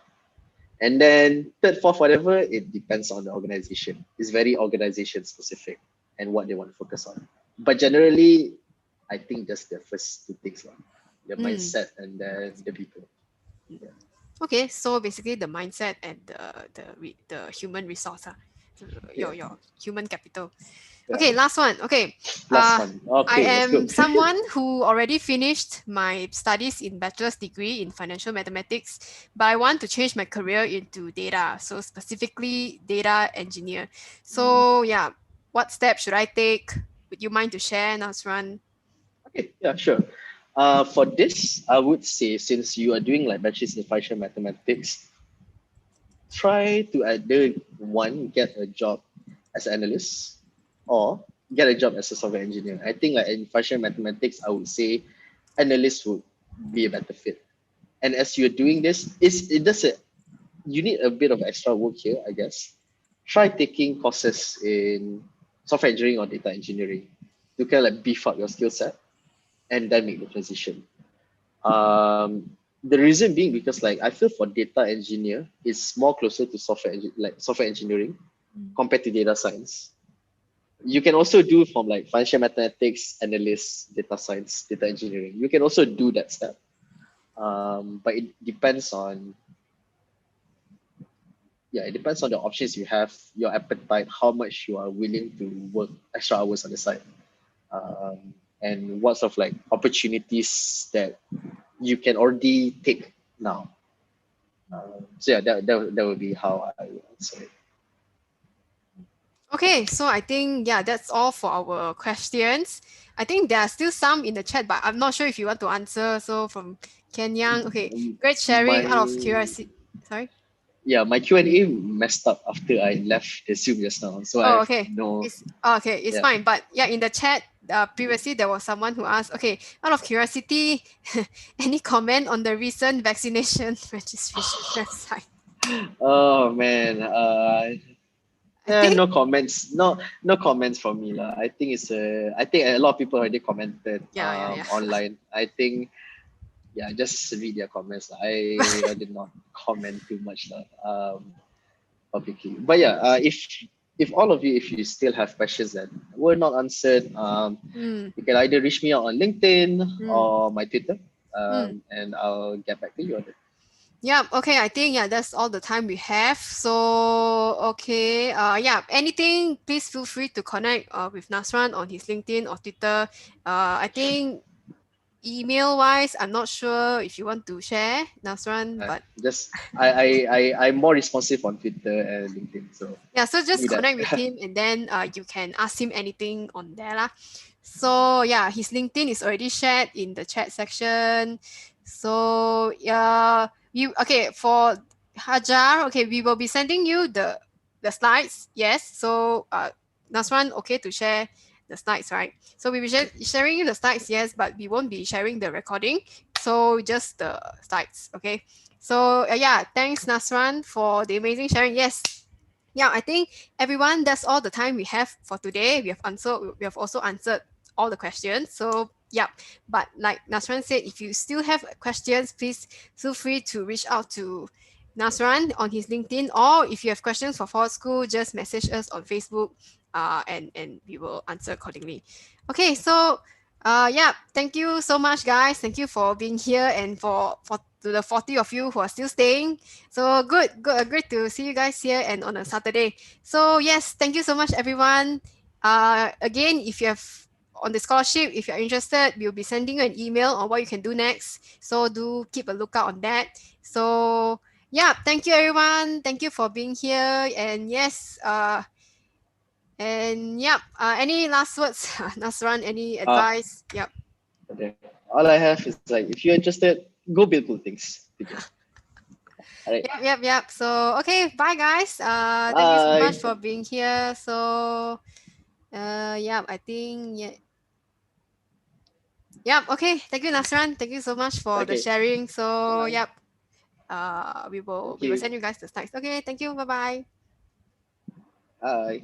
Speaker 2: And then third, fourth, whatever, it depends on the organization. It's very organization specific and what they want to focus on. But generally, I think that's the first two things lah. The mindset and then the people. Yeah.
Speaker 1: Okay, so basically the mindset and the human resource, your human capital.
Speaker 2: Yeah.
Speaker 1: Okay, last one. Okay.
Speaker 2: Last one. Okay,
Speaker 1: I
Speaker 2: let's go.
Speaker 1: am someone who already finished my studies in bachelor's degree in financial mathematics, but I want to change my career into data, so specifically data engineer. So yeah, what steps should I take? Would you mind to share, Nasran?
Speaker 2: Okay, yeah, sure. For this, I would say since you are doing like bachelor's in financial mathematics, try to either one, get a job as an analyst or get a job as a software engineer. I think like in functional mathematics, I would say analyst would be a better fit. And as you're doing this, you need a bit of extra work here, I guess. Try taking courses in software engineering or data engineering to kind of like beef up your skill set and then make the transition. The reason being because like I feel for data engineer is more closer to software engineering compared to data science. You can also do from like financial mathematics, analyst, data science, data engineering. You can also do that step, but it depends on it depends on the options you have, your appetite, how much you are willing to work extra hours on the side, and what sort of like opportunities that you can already take now. So yeah, that would be how I would answer it.
Speaker 1: Okay, so I think, yeah, that's all for our questions. I think there are still some in the chat, but I'm not sure if you want to answer. So from Kenyang, okay, great sharing out of
Speaker 2: My
Speaker 1: curiosity. Sorry.
Speaker 2: yeah, my Q&A messed up after I left the Zoom just now, so I
Speaker 1: Oh,
Speaker 2: have
Speaker 1: okay.
Speaker 2: no.
Speaker 1: It's
Speaker 2: Yeah.
Speaker 1: fine. But yeah, in the chat, previously there was someone who asked, okay, out of curiosity, any comment on the recent vaccination registration website?
Speaker 2: Oh man,
Speaker 1: I think,
Speaker 2: no comments. No comments from me lah. I think a lot of people already commented
Speaker 1: yeah.
Speaker 2: online. I think just read their comments lah. I did not comment too much lah, publicly. But yeah, if all of you, if you still have questions that were not answered, you can either reach me out on LinkedIn or my Twitter, and I'll get back to you on it.
Speaker 1: Yeah, okay, I think that's all the time we have. So okay, anything, please feel free to connect with Nasran on his LinkedIn or Twitter. I think email wise, I'm not sure if you want to share, Nasran, but
Speaker 2: Just I'm more responsive on Twitter and LinkedIn, so
Speaker 1: yeah, so just
Speaker 2: do that.
Speaker 1: connect with him and then you can ask him anything on there lah. So yeah, his LinkedIn is already shared in the chat section. So yeah, for Hajar, okay, we will be sending you the slides. Yes. So Nasran, okay to share the slides, right? So we will sharing you the slides, yes, but we won't be sharing the recording. So just the slides, okay? So thanks Nasran for the amazing sharing. Yes. Yeah, I think everyone, that's all the time we have for today. We have also answered all the questions. So yeah, but like Nasran said, if you still have questions, please feel free to reach out to Nasran on his LinkedIn, or if you have questions for Forward School, just message us on Facebook, and we will answer accordingly. Okay, so thank you so much, guys. Thank you for being here, and for to the 40 of you who are still staying. So great to see you guys here and on a Saturday. So yes, thank you so much, everyone. Again, if you have on the scholarship, if you're interested, we'll be sending you an email on what you can do next. So do keep a lookout on that. So yeah, thank you, everyone. Thank you for being here. And yes, any last words, Nasran? Any advice? Yep.
Speaker 2: Okay. All I have is like, if you're interested, go build cool things. All right.
Speaker 1: Yep. So okay, bye guys. Thank you so much
Speaker 2: Bye.
Speaker 1: for being here. So I think okay. Thank you, Nasran. Thank you so much for the
Speaker 2: Okay.
Speaker 1: sharing. So
Speaker 2: Bye.
Speaker 1: we will
Speaker 2: Thank you.
Speaker 1: send you guys the slides. Okay, thank you. Bye bye.
Speaker 2: Bye.